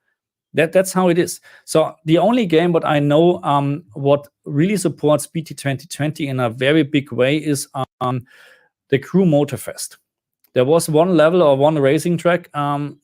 That's how it is. So the only game what I know what really supports BT2020 in a very big way is the Crew Motorfest. There was one level or one racing track.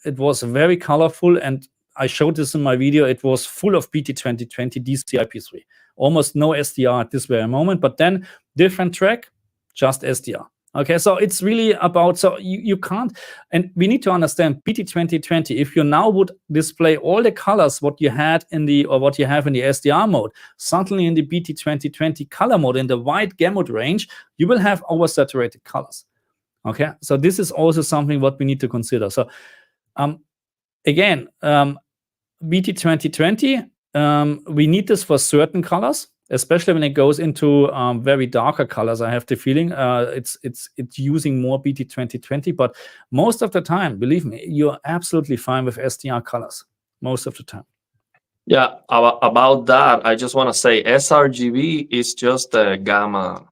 It was very colorful, and I showed this in my video. It was full of BT2020 DCI-P3. Almost no SDR at this very moment, but then different track, just SDR. Okay, so it's really about, so you can't, and we need to understand BT2020, if you now would display all the colors what you had in the, or what you have in the SDR mode, suddenly in the BT2020 color mode, in the wide gamut range, you will have oversaturated colors. Okay, so this is also something what we need to consider. So again, BT2020, we need this for certain colors, especially when it goes into very darker colors. I have the feeling it's using more BT2020, but most of the time, believe me, you're absolutely fine with SDR colors most of the time. Yeah, about that, I just want to say sRGB is just a gamma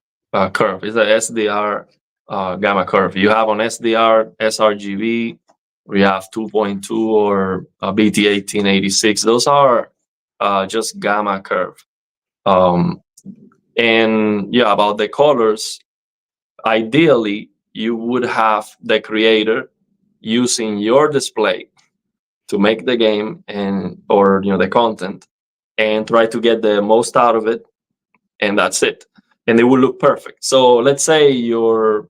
curve. It's a SDR gamma curve. You have on SDR, sRGB, we have 2.2 or BT1886. Those are just gamma curve. And yeah, about the colors, ideally, you would have the creator using your display to make the game and, or the content, and try to get the most out of it, and that's it. And it will look perfect. So let's say your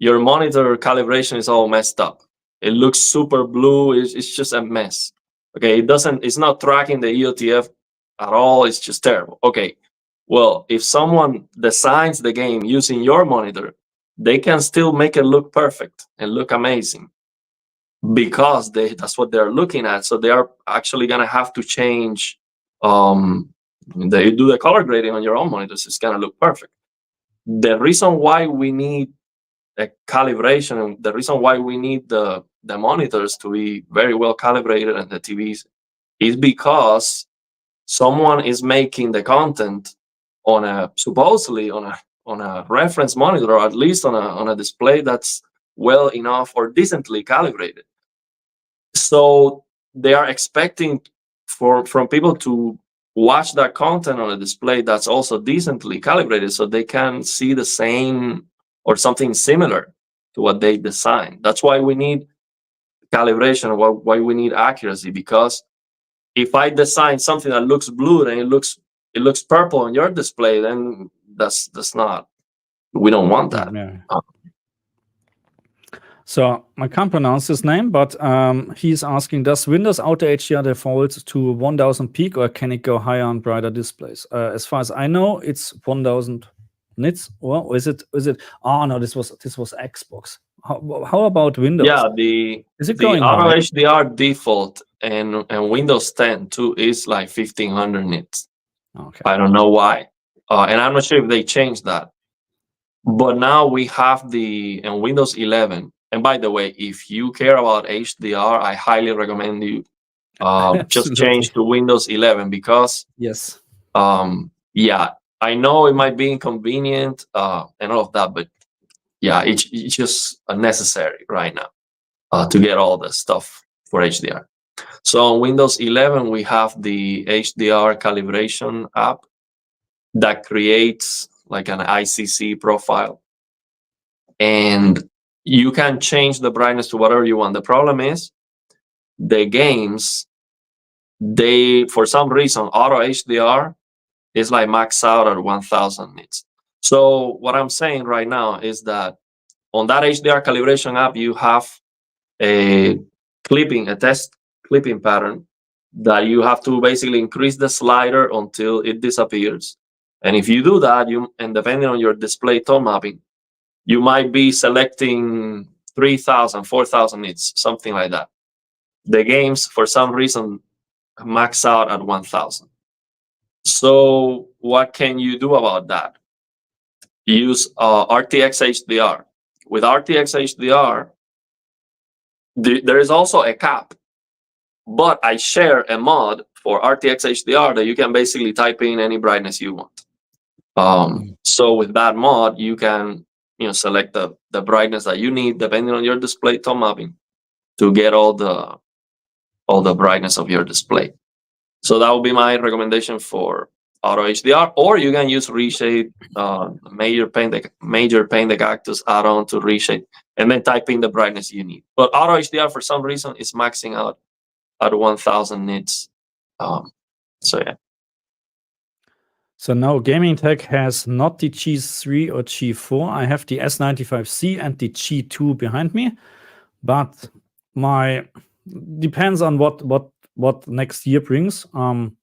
monitor calibration is all messed up. It looks super blue. It's just a mess. Okay, it's not tracking the EOTF at all. It's just terrible. Okay, well, if someone designs the game using your monitor, they can still make it look perfect and look amazing, because that's what they're looking at. So they are actually gonna have to change. They do the color grading on your own monitors. It's gonna look perfect. The reason why we need a calibration, and the reason why we need the monitors to be very well calibrated and the TVs, is because someone is making the content on a supposedly on a reference monitor, or at least on a display that's well enough or decently calibrated. So they are expecting from people to watch that content on a display that's also decently calibrated, so they can see the same or something similar to what they designed. That's why we need calibration, why we need accuracy, because if I design something that looks blue and it looks purple on your display, then that's not, we don't want that. Yeah. So I can't pronounce his name, but he's asking, does Windows Auto HDR default to 1000 peak, or can it go higher on brighter displays? As far as I know, it's 1000 nits. Or is it? Oh no, this was Xbox. How about Windows? Yeah, the Auto HDR default and Windows 10 too is like 1500 nits. Okay. I don't know why, and I'm not sure if they changed that. But now we have in Windows 11. And by the way, if you care about HDR, I highly recommend you just change to Windows 11, because yes, yeah, I know it might be inconvenient and all of that, but yeah, it's just necessary right now to get all the stuff for HDR. So on Windows 11, we have the HDR calibration app that creates like an ICC profile, and you can change the brightness to whatever you want. The problem is the games, for some reason, Auto HDR is like maxed out at 1000 nits. So what I'm saying right now is that on that HDR calibration app, you have a test clipping pattern that you have to basically increase the slider until it disappears. And if you do that, and depending on your display tone mapping, you might be selecting 3000, 4000 nits, something like that. The games, for some reason, max out at 1000. So what can you do about that? Use RTX HDR. With RTX HDR, there is also a cap, but I share a mod for RTX HDR that you can basically type in any brightness you want. So with that mod, you can select the brightness that you need depending on your display tone mapping to get all the brightness of your display. So that would be my recommendation for Auto HDR, or you can use Reshade, Major Paint the Cactus add-on to Reshade, and then type in the brightness you need. But Auto HDR, for some reason, is maxing out at 1000 nits. So yeah. So now Gaming Tech has not the G3 or G4. I have the S95C and the G2 behind me, but depends on what next year brings in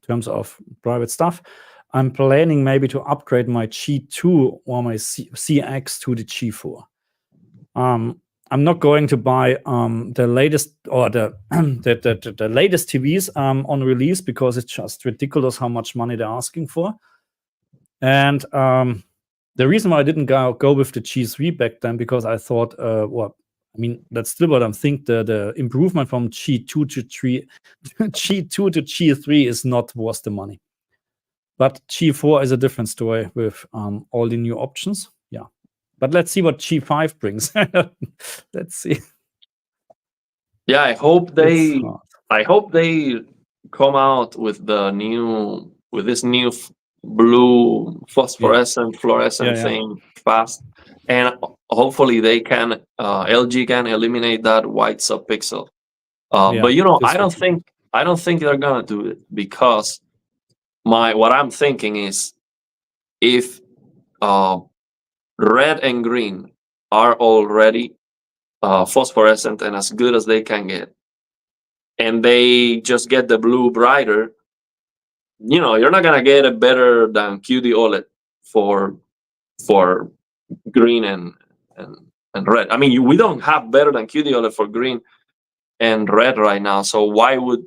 terms of private stuff. I'm planning maybe to upgrade my G2 or my CX to the G4. I'm not going to buy the latest or the latest TVs on release, because it's just ridiculous how much money they're asking for. And the reason why I didn't go with the G3 back then, because I thought, that's still what I'm thinking. The improvement from G2 to G2 to G3 is not worth the money. But G4 is a different story with all the new options. Yeah. But let's see what G5 brings. Let's see. Yeah, I hope they come out with this new blue phosphorescent fluorescent thing fast, and hopefully they can LG can eliminate that white subpixel. But I don't think they're gonna do it, because what I'm thinking is, if red and green are already phosphorescent and as good as they can get, and they just get the blue brighter, you're not gonna get it better than QD OLED for green and red. I mean, we don't have better than QD OLED for green and red right now. So why would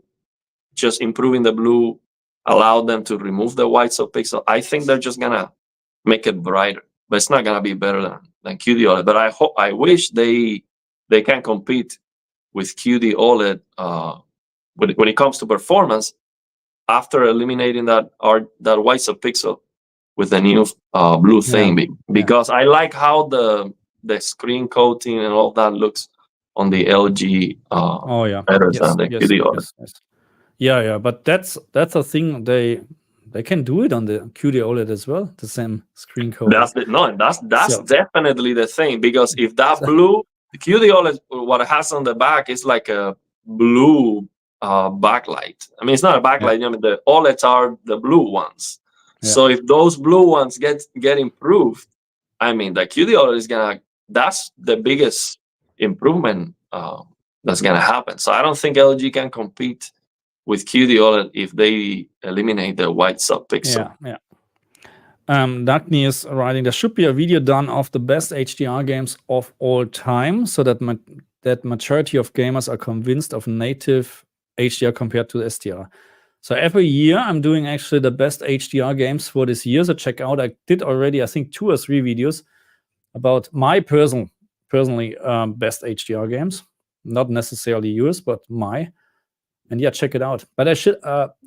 just improving the blue allow them to remove the white subpixel? I think they're just gonna make it brighter, but it's not gonna be better than QD OLED. But I wish they can compete with QD OLED when it comes to performance, after eliminating that white subpixel with the new blue thing. Because I like how the screen coating and all that looks on the LG better than the QD OLED. Yeah, but that's a thing. They can do it on the QD OLED as well, the same screen coating. That's definitely the thing, because if that blue, the QD OLED, what it has on the back is like a blue backlight. I mean, it's not a backlight. The OLEDs are the blue ones. So if those blue ones get improved, I mean, the QD OLED that's the biggest improvement that's gonna happen. So I don't think LG can compete with QD OLED if they eliminate the white subpixel. Dagny is writing, there should be a video done of the best HDR games of all time, so that majority of gamers are convinced of native HDR compared to SDR. So every year I'm doing actually the best HDR games for this year. So check out, I did already, I think, 2 or 3 videos about my personally best HDR games. Not necessarily yours, but my. And check it out. But I should,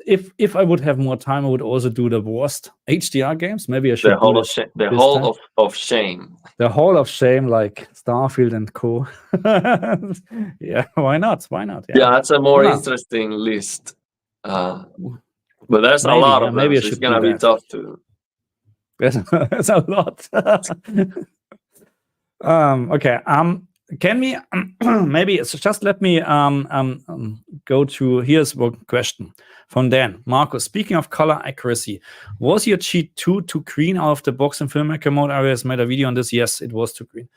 if I would have more time, I would also do the worst HDR games. Maybe I should the Hall of Shame. The Hall of Shame, like Starfield and Co. Why not? Yeah, that's a more interesting list. But there's a lot of them. Maybe it's gonna be tough to. There's a lot. Okay. Can we maybe just let me go to, here's one question from Dan. Marco, speaking of color accuracy, was your G2 too green out of the box in filmmaker mode? I has made a video on this. Yes, it was too green.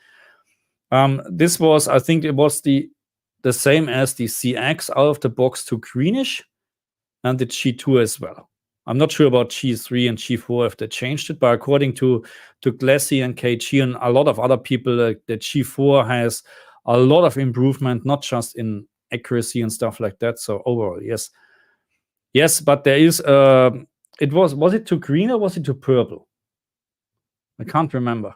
This was, I think it was the same as the CX out of the box too greenish, and the G2 as well. I'm not sure about G3 and G4 if they changed it, but according to Glassy and KG and a lot of other people, the G4 has a lot of improvement, not just in accuracy and stuff like that. So overall, yes, but there is. Was it too green or was it too purple? I can't remember.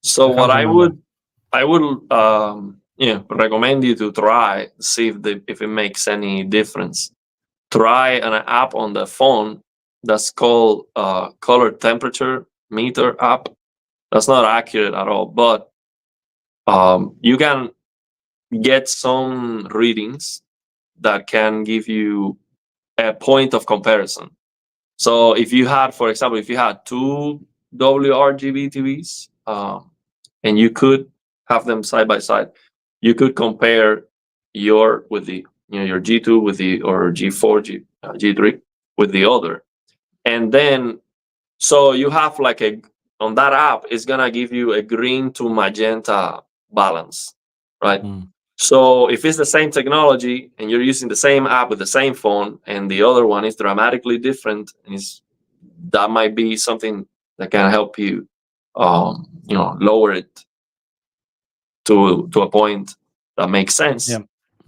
So what I would recommend you to try, see if it makes any difference. Try an app on the phone that's called color temperature meter app. That's not accurate at all, but you can get some readings that can give you a point of comparison. So if you had, for example, 2 WRGB TVs and you could have them side by side, you could compare your G2 with the or G4, G3 with the other, and then so you have like on that app, it's gonna give you a green to magenta balance, right? So if it's the same technology and you're using the same app with the same phone, and the other one is dramatically different, and that might be something that can help you, lower it to a point that makes sense.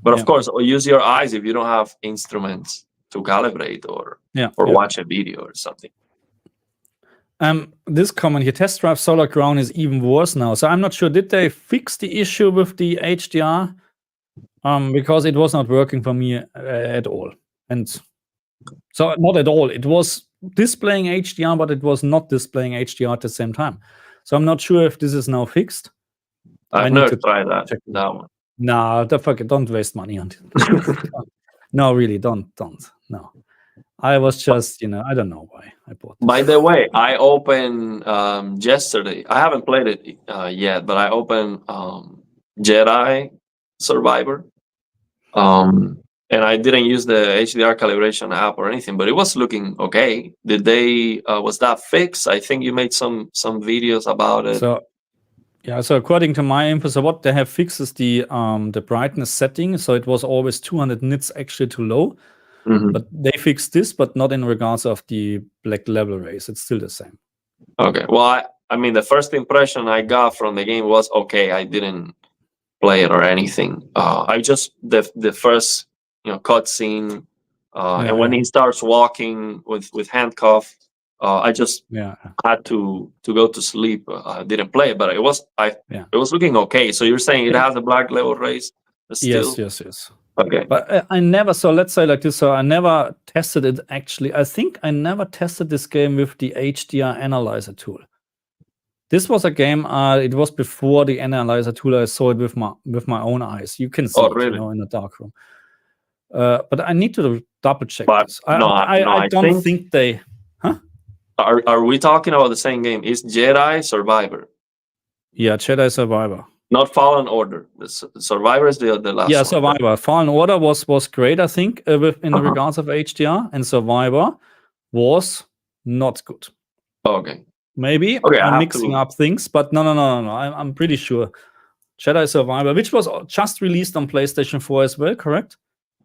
But of course, use your eyes if you don't have instruments to calibrate or watch a video or something. This comment here, test drive Solar Crown is even worse now. So I'm not sure, did they fix the issue with the HDR? Because it was not working for me at all. And so not at all. It was displaying HDR, but it was not displaying HDR at the same time. So I'm not sure if this is now fixed. I've never tried that one. No, don't waste money on it. No, really, don't. No. I was just, I don't know why I bought this. By the way, I opened yesterday. I haven't played it yet, but I opened Jedi Survivor. And I didn't use the HDR calibration app or anything, but it was looking okay. Did they? Was that fixed? I think you made some videos about it. So according to my info, so what they have fixed is the brightness setting. So it was always 200 nits actually too low. But they fixed this, but not in regards of the black level rays. It's still the same. Okay. Well, I mean, the first impression I got from the game was okay. I didn't play it or anything. I just the first cutscene, and when he starts walking with handcuff, I just had to go to sleep. I didn't play it, but it was looking okay. So you're saying it has a black level rays? Still? Yes. Okay. But I never, so let's say like this, so I never tested it actually. I think I never tested this game with the HDR analyzer tool. This was a game, it was before the analyzer tool. I saw it with my own eyes. You can see it, in the dark room. But I need to double check this. I don't think they... Huh? Are we talking about the same game? Is Jedi Survivor? Yeah, Jedi Survivor. Not Fallen Order. The Survivor is the last one. Yeah, Survivor. Right? Fallen Order was great, I think, in regards of HDR, and Survivor was not good. Okay. Maybe I'm mixing up things, but no. I'm pretty sure. Jedi Survivor, which was just released on PlayStation 4 as well, correct?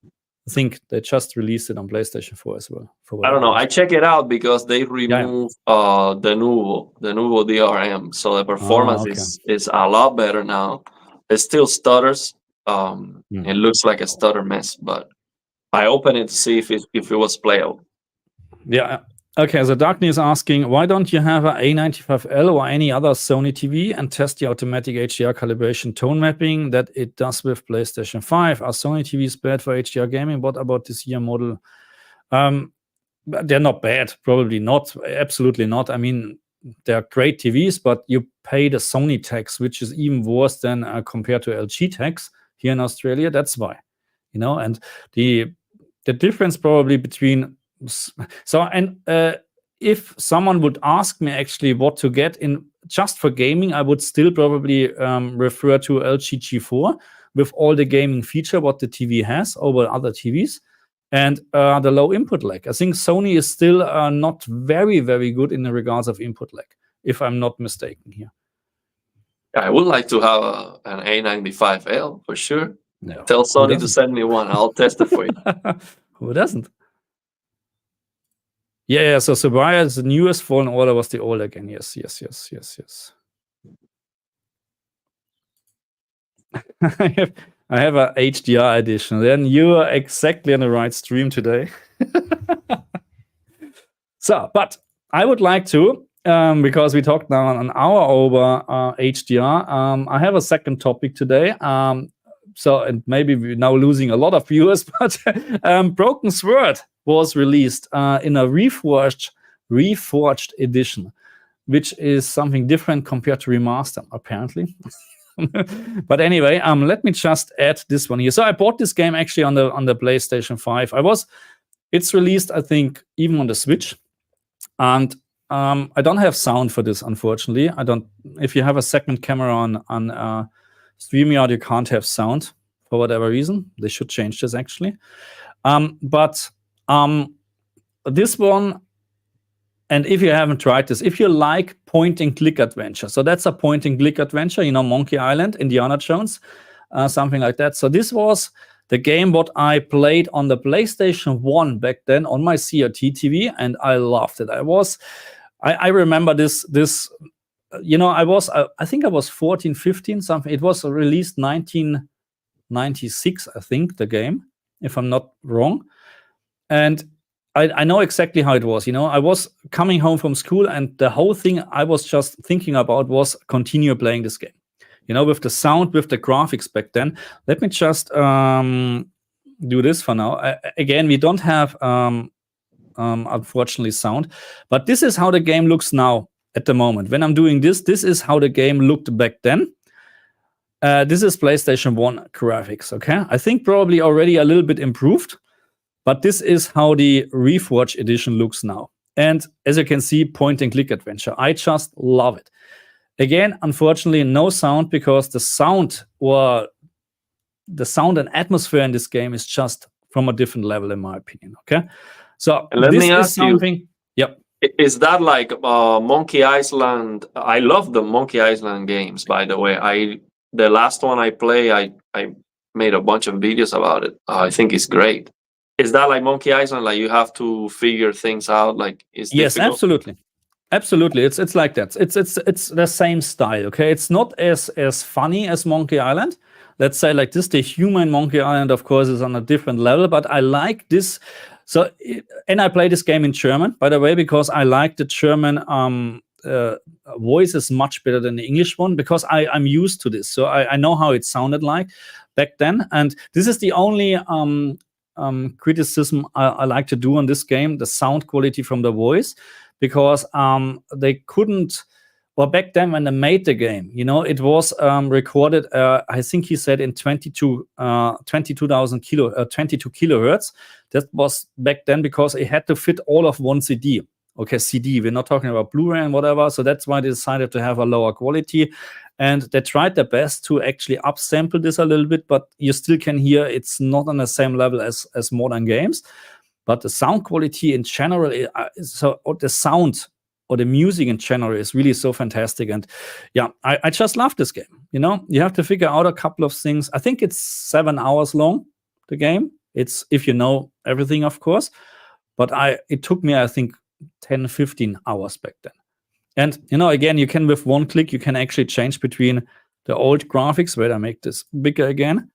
I think they just released it on PlayStation 4 as well. I don't know. I check it out because they removed the Nuvo DRM, so the performance is a lot better now. It still stutters. It looks like a stutter mess, but I opened it to see if it was playable. Yeah. Okay, so Darkney is asking, why don't you have an A95L or any other Sony TV and test the automatic HDR calibration tone mapping that it does with PlayStation 5? Are Sony TVs bad for HDR gaming? What about this year model? They're not bad, probably not, absolutely not. I mean, they're great TVs, but you pay the Sony tax, which is even worse than compared to LG tax here in Australia. That's why, and the difference probably between... So, and if someone would ask me actually what to get in just for gaming, I would still probably refer to LG G4 with all the gaming feature what the TV has over other TVs and the low input lag. I think Sony is still not very, very good in the regards of input lag, if I'm not mistaken here. I would like to have an A95L for sure. No. Tell Sony to send me one. I'll test it for you. Who doesn't? Yeah. So Survivor, the newest Fallen Order was the old again. Yes. I have a HDR edition. Then you are exactly on the right stream today. So, but I would like to, because we talked now an hour over HDR. I have a second topic today. So, and maybe we're now losing a lot of viewers, but Broken Sword was released in a reforged edition, which is something different compared to remaster, apparently. But anyway, let me just add this one here. So I bought this game actually on the PlayStation 5. It's released, I think, even on the Switch, and I don't have sound for this, unfortunately. If you have a second camera on StreamYard, you can't have sound for whatever reason. They should change this actually. But this one, and if you haven't tried this, if you like point-and-click adventure, so that's a point-and-click adventure, Monkey Island, Indiana Jones, something like that. So this was the game what I played on the PlayStation 1 back then on my CRT TV, and I loved it. I remember this. I think I was 14, 15, something. It was released 1996, I think, the game, if I'm not wrong. And I know exactly how it was. I was coming home from school, and the whole thing I was just thinking about was continue playing this game. With the sound, with the graphics back then. Let me just do this for now. Again, we don't have, unfortunately, sound. But this is how the game looks now at the moment. When I'm doing this, this is how the game looked back then. This is PlayStation 1 graphics, okay? I think probably already a little bit improved. But this is how the Reforged edition looks now. And as you can see, point-and-click adventure. I just love it. Again, unfortunately, no sound, because the sound and atmosphere in this game is just from a different level, in my opinion. Okay, so let me ask something. Yep. Is that like Monkey Island? I love the Monkey Island games, by the way. The last one I play, I made a bunch of videos about it. I think it's great. Is that like Monkey Island? Like you have to figure things out? Like it's yes, difficult? Absolutely. It's like that. It's the same style. Okay, it's not as funny as Monkey Island. Let's say like this. The human Monkey Island, of course, is on a different level. But I like this. So, and I play this game in German, by the way, because I like the German voice is much better than the English one, because I'm used to this. So I know how it sounded like back then. And this is the only criticism I like to do on this game, the sound quality from the voice, because they couldn't, well, back then when they made the game, it was recorded, I think he said in 22 kilohertz. That was back then because it had to fit all of one CD. Okay, CD, we're not talking about Blu-ray and whatever, so that's why they decided to have a lower quality. And they tried their best to actually upsample this a little bit, but you still can hear it's not on the same level as modern games. But the sound quality in general, the sound or the music in general is really so fantastic. And yeah, I just love this game. You have to figure out a couple of things. I think it's 7 hours long, the game. It's, if you know everything, of course. But it took me, I think, 10, 15 hours back then. And, again, you can, with one click, you can actually change between the old graphics. Wait, I make this bigger again.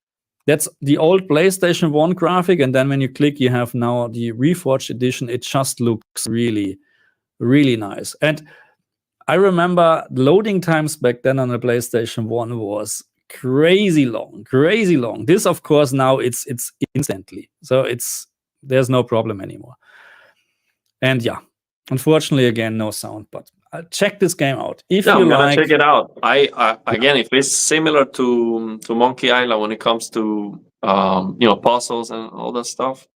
That's the old PlayStation 1 graphic. And then when you click, you have now the Reforged edition. It just looks really, really nice. And I remember loading times back then on the PlayStation 1 was crazy long. This, of course, now it's instantly. So there's no problem anymore. And yeah, unfortunately, again, no sound, but check this game out. If you I'm gonna like, check it out. Again, if it's similar to Monkey Island when it comes to puzzles and all that stuff,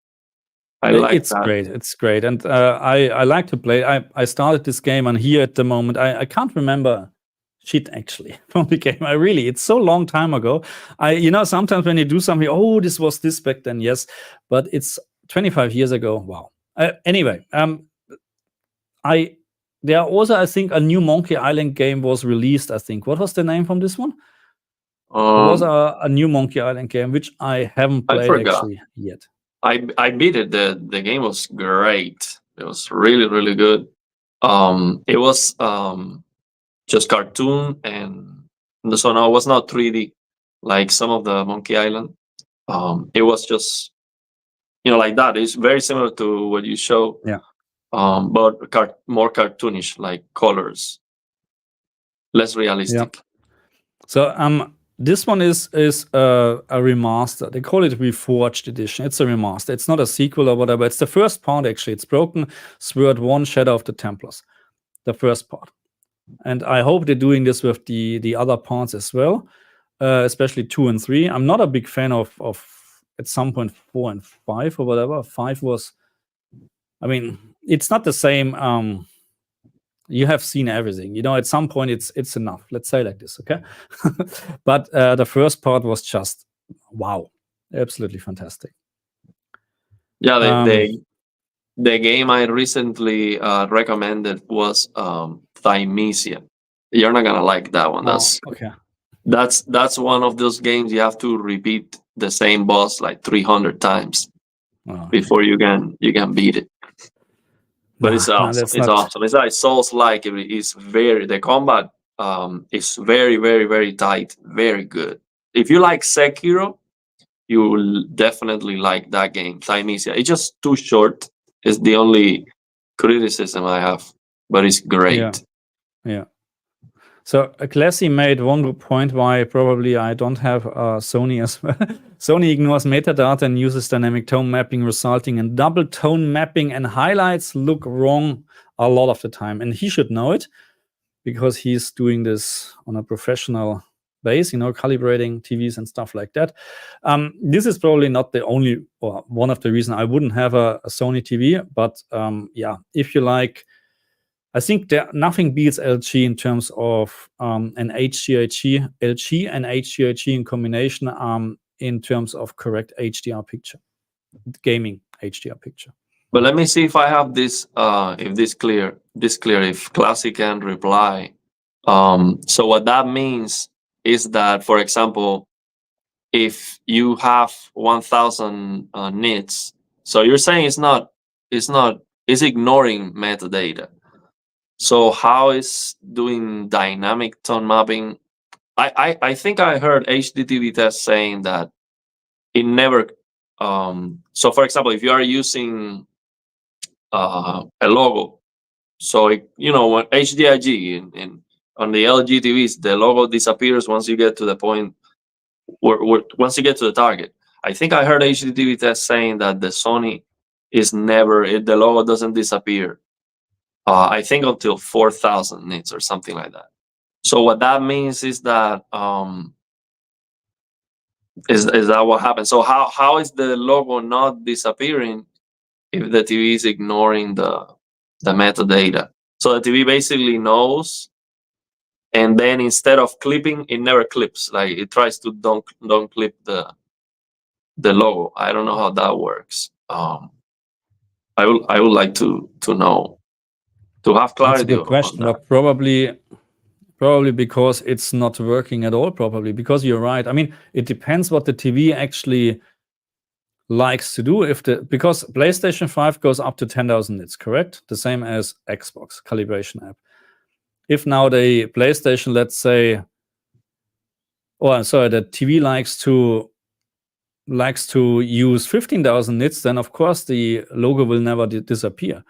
I like it's that. great. It's great, and I like to play. I started this game, and here at the moment, I can't remember shit actually from the game. It's so long time ago. Sometimes when you do something, oh, this was this back then, yes, but it's 25 years ago. Wow. Anyway, there are also, I think, a new Monkey Island game was released. I think, what was the name from this one? There was a new Monkey Island game which I haven't played actually yet. I beat it. The game was great. It was really, really good. It was just cartoon, and so no, it was not 3D like some of the Monkey Island. It was just like that. It's very similar to what you show. Yeah. But more cartoonish, like colors, less realistic. Yeah. So this one is a remaster. They call it Reforged edition. It's a remaster. It's not a sequel or whatever. It's the first part actually. It's Broken Sword 1: Shadow of the Templars, the first part. And I hope they're doing this with the other parts as well, especially 2 and 3. I'm not a big fan of at some point 4 and 5 or whatever. 5 was, it's not the same. You have seen everything, at some point it's enough. Let's say like this, okay? But the first part was just wow, absolutely fantastic. Yeah, the game I recently recommended was Thymesia. You're not gonna like that one. Okay. That's one of those games you have to repeat the same boss like 300 times before you can beat it. But it's awesome. It's awesome. It's like Souls-like. It's the combat is very, very, very tight, very good. If you like Sekiro, you will definitely like that game, Thymesia. It's just too short. It's the only criticism I have, but it's great. Yeah. So Classy made one good point why probably I don't have Sony as well. Sony ignores metadata and uses dynamic tone mapping, resulting in double tone mapping, and highlights look wrong a lot of the time. And he should know it because he's doing this on a professional base, calibrating TVs and stuff like that. This is probably not the only or one of the reasons I wouldn't have a Sony TV, but if you like, I think nothing beats LG in terms of an HDRG, LG and HDRG in combination in terms of correct HDR picture, gaming HDR picture. But let me see if I have this, if this clear, if Classy can reply. So what that means is that, for example, if you have 1000 nits, so you're saying it's ignoring metadata. So how is doing dynamic tone mapping? I think I heard HDTV test saying that it never. So for example, if you are using a logo, so when HDRG in on the LG TVs, the logo disappears once you get to the point once you get to the target. I think I heard HDTV test saying that the Sony is never, the logo doesn't disappear. I think until 4000 nits or something like that. So what that means is that is that what happens? So how is the logo not disappearing if the TV is ignoring the metadata? So the TV basically knows, and then instead of clipping, it never clips. Like it tries to don't clip the logo. I don't know how that works. I would like to know, to have clarity. That's a good question, but probably because it's not working at all. Probably because you're right. I mean, it depends what the TV actually likes to do. Because PlayStation 5 goes up to 10,000 nits, correct? The same as Xbox calibration app. If now the PlayStation, let's say, the TV likes to use 15,000 nits, then of course the logo will never disappear,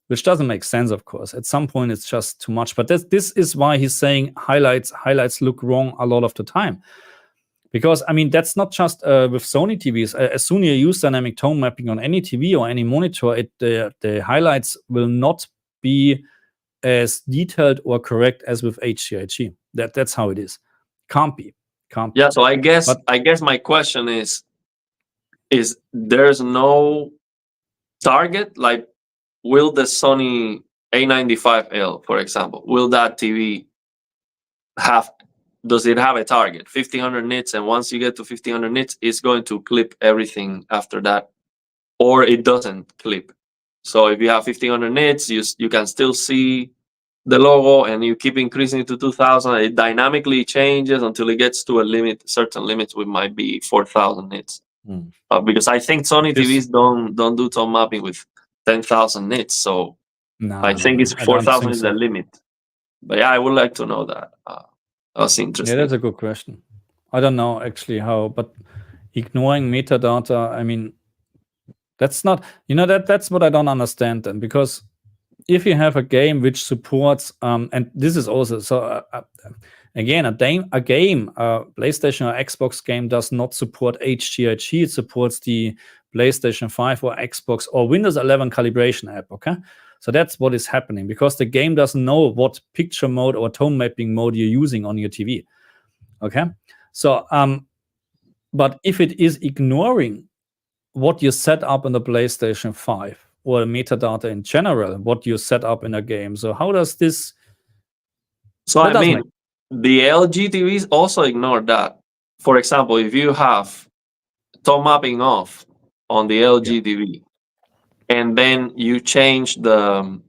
which doesn't make sense. Of course, at some point it's just too much. But this is why he's saying highlights look wrong a lot of the time. Because I mean, that's not just with Sony TVs. As soon as you use dynamic tone mapping on any TV or any monitor, the highlights will not be as detailed or correct as with HDRG. That's how it is. Can't be. Yeah. So I guess my question is there's no target? Like, will the Sony A95L, for example, will that TV does it have a target, 1500 nits, and once you get to 1500 nits, it's going to clip everything after that, or it doesn't clip? So if you have 1500 nits, you can still see the logo, and you keep increasing it to 2000. It dynamically changes until it gets to a limit. Certain limits which might be 4000 nits. Because I think Sony TVs don't do tone mapping with 10,000 nits. So I think it's 4000 is the limit. But yeah, I would like to know that. That's interesting. Yeah, that's a good question. I don't know actually how, but ignoring metadata, I mean, that's not, that's what I don't understand then, because if you have a game which supports, and this is also, so again, a PlayStation or Xbox game does not support HDRG, it supports the PlayStation 5 or Xbox or Windows 11 calibration app, okay? So that's what is happening, because the game doesn't know what picture mode or tone mapping mode you're using on your TV, okay? So, but if it is ignoring what you set up in the PlayStation 5 or metadata in general, what you set up in a game, so how does this... So I mean, the LG TVs also ignore that. For example, if you have tone mapping off on the LG TV, and then you change the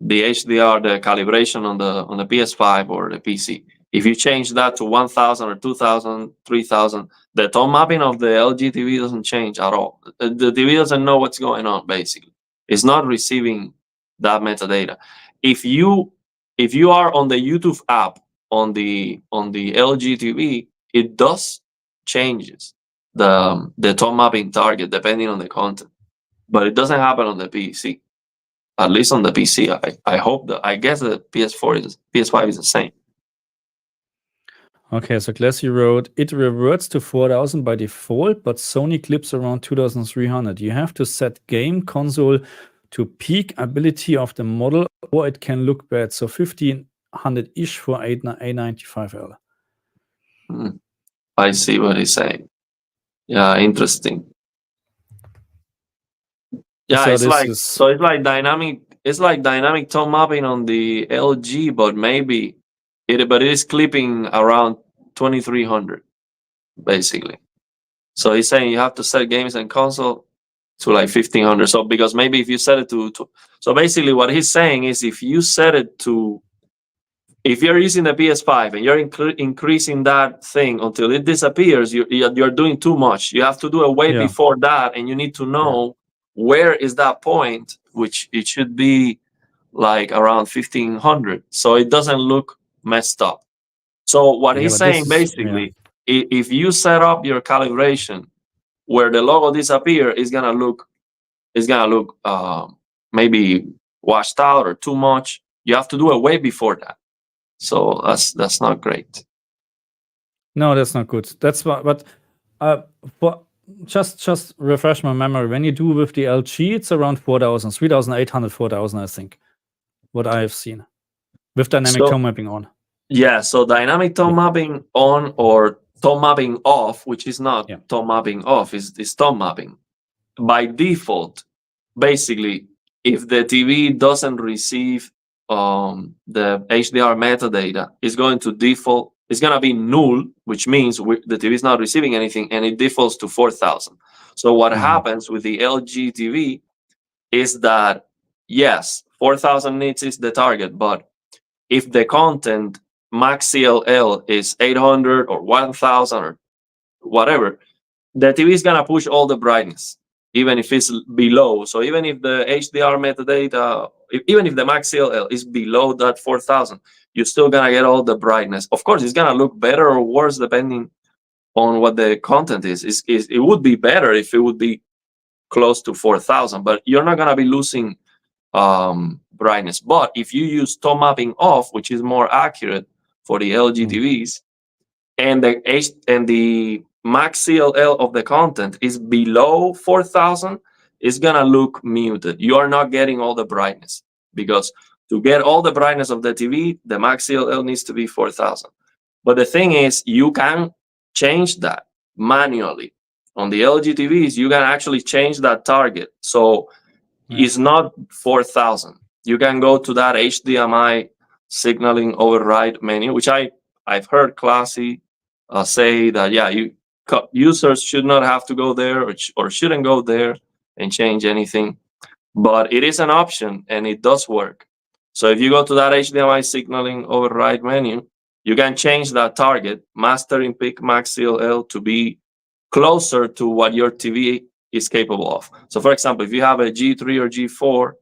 HDR, the calibration on the PS5 or the PC. If you change that to 1000 or 2000, 3000, the tone mapping of the LG TV doesn't change at all. The TV doesn't know what's going on, basically. It's not receiving that metadata. If you are on the YouTube app on the LG TV, it does changes the tone mapping target depending on the content, but it doesn't happen on the PC. At least on the PC, I hope that. I guess the PS5 is the same. Okay, so Classy wrote, it reverts to 4000 by default, but Sony clips around 2300. You have to set game console to peak ability of the model, or it can look bad. So 1500-ish for A95L. I see what he's saying. Yeah, interesting. Yeah, so it's like dynamic tone mapping on the LG, but maybe it is clipping around 2300 basically. So he's saying you have to set games and console to like 1500. So because maybe if you set it to so basically what he's saying is if you set it to, if you're using the PS5 and you're increasing that thing until it disappears, you're doing too much. You have to do a way before that, and you need to know where is that point, which it should be like around 1500, so it doesn't look messed up. So what he's saying basically, if you set up your calibration where the logo disappear, it's gonna look maybe washed out or too much. You have to do it way before that. So that's not great. No, that's not good. That's what. But for just refresh my memory. When you do with the LG, it's around 4000, 3800, 4000, I think. What I have seen with dynamic tone mapping on. Yeah, so dynamic tone mapping on or tone mapping off, which is not tone mapping off, is tone mapping. By default, basically, if the TV doesn't receive the HDR metadata, it's going to default. It's going to be null, which means the TV is not receiving anything, and it defaults to 4000. So what happens with the LG TV is that, yes, 4000 nits is the target, but if the content max CLL is 800 or 1000 or whatever, the TV is going to push all the brightness, even if it's below. So even if the HDR metadata, even if the max CLL is below that 4000, you're still going to get all the brightness. Of course, it's going to look better or worse depending on what the content is. It would be better if it would be close to 4000, but you're not going to be losing brightness. But if you use tone mapping off, which is more accurate for the LG TVs, and the max CLL of the content is below 4000, it's gonna look muted. You are not getting all the brightness, because to get all the brightness of the TV, the max CLL needs to be 4000. But the thing is, you can change that manually. On the LG TVs, you can actually change that target. So it's not 4000. You can go to that HDMI signaling override menu, which I've heard Classy say that, users should not have to go there or shouldn't go there and change anything. But it is an option, and it does work. So if you go to that HDMI signaling override menu, you can change that target, master in peak max CLL, to be closer to what your TV is capable of. So for example, if you have a G3 or G4,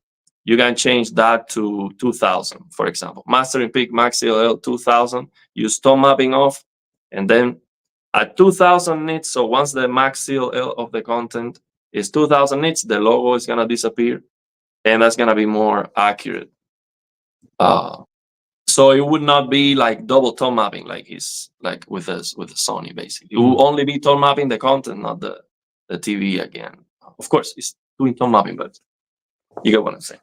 you can change that to 2000, for example. Master in peak max CLL 2000, use tone mapping off, and then at 2000 nits, so once the max CLL of the content is 2000 nits, the logo is gonna disappear, and that's gonna be more accurate. So it would not be like double tone mapping like with the Sony, basically. It will only be tone mapping the content, not the TV again. Of course, it's doing tone mapping, but you get what I'm saying.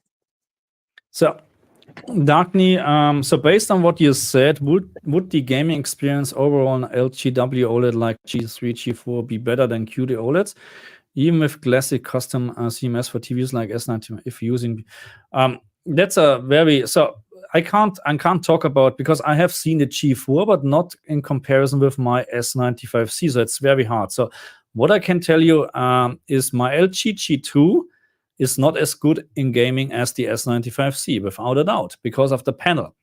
So, Dagny, so based on what you said, would the gaming experience overall on LGW OLED like G3, G4 be better than QD OLEDs, even with classic custom CMS for TVs like S90? If using, that's a very I can't talk about, because I have seen the G4, but not in comparison with my S95C. So it's very hard. So What I can tell you is my LG G2 is not as good in gaming as the S95C, without a doubt, because of the panel.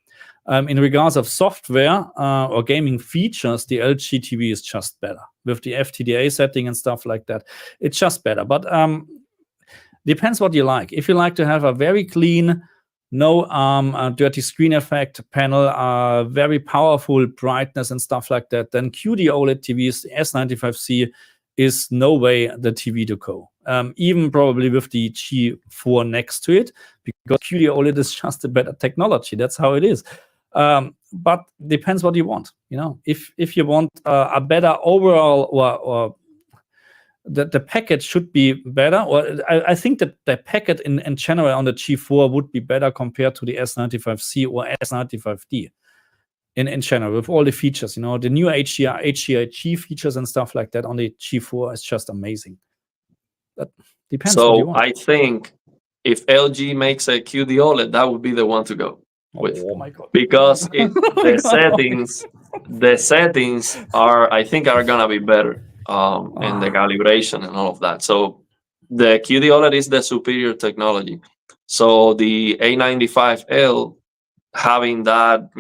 In regards of software or gaming features, the LG TV is just better with the FTDA setting and stuff like that. It's just better, but depends what you like. If you like to have a very clean, no dirty screen effect panel, very powerful brightness and stuff like that, then QD OLED TVs, the S95C is no way the TV to go. Even probably with the G4 next to it, because QD OLED is just a better technology. That's how it is. But depends what you want. If you want a better overall, or the package should be better, or I think that the packet in general on the G4 would be better compared to the S95C or S95D. In general, with all the features, the new HDR, HDRG features and stuff like that on the G4 is just amazing. That depends what you So want. I think if LG makes a QD OLED, that would be the one to go with. Oh my God. Because the settings I think are gonna be better, and the calibration and all of that. So the QD OLED is the superior technology. So the A95L having that,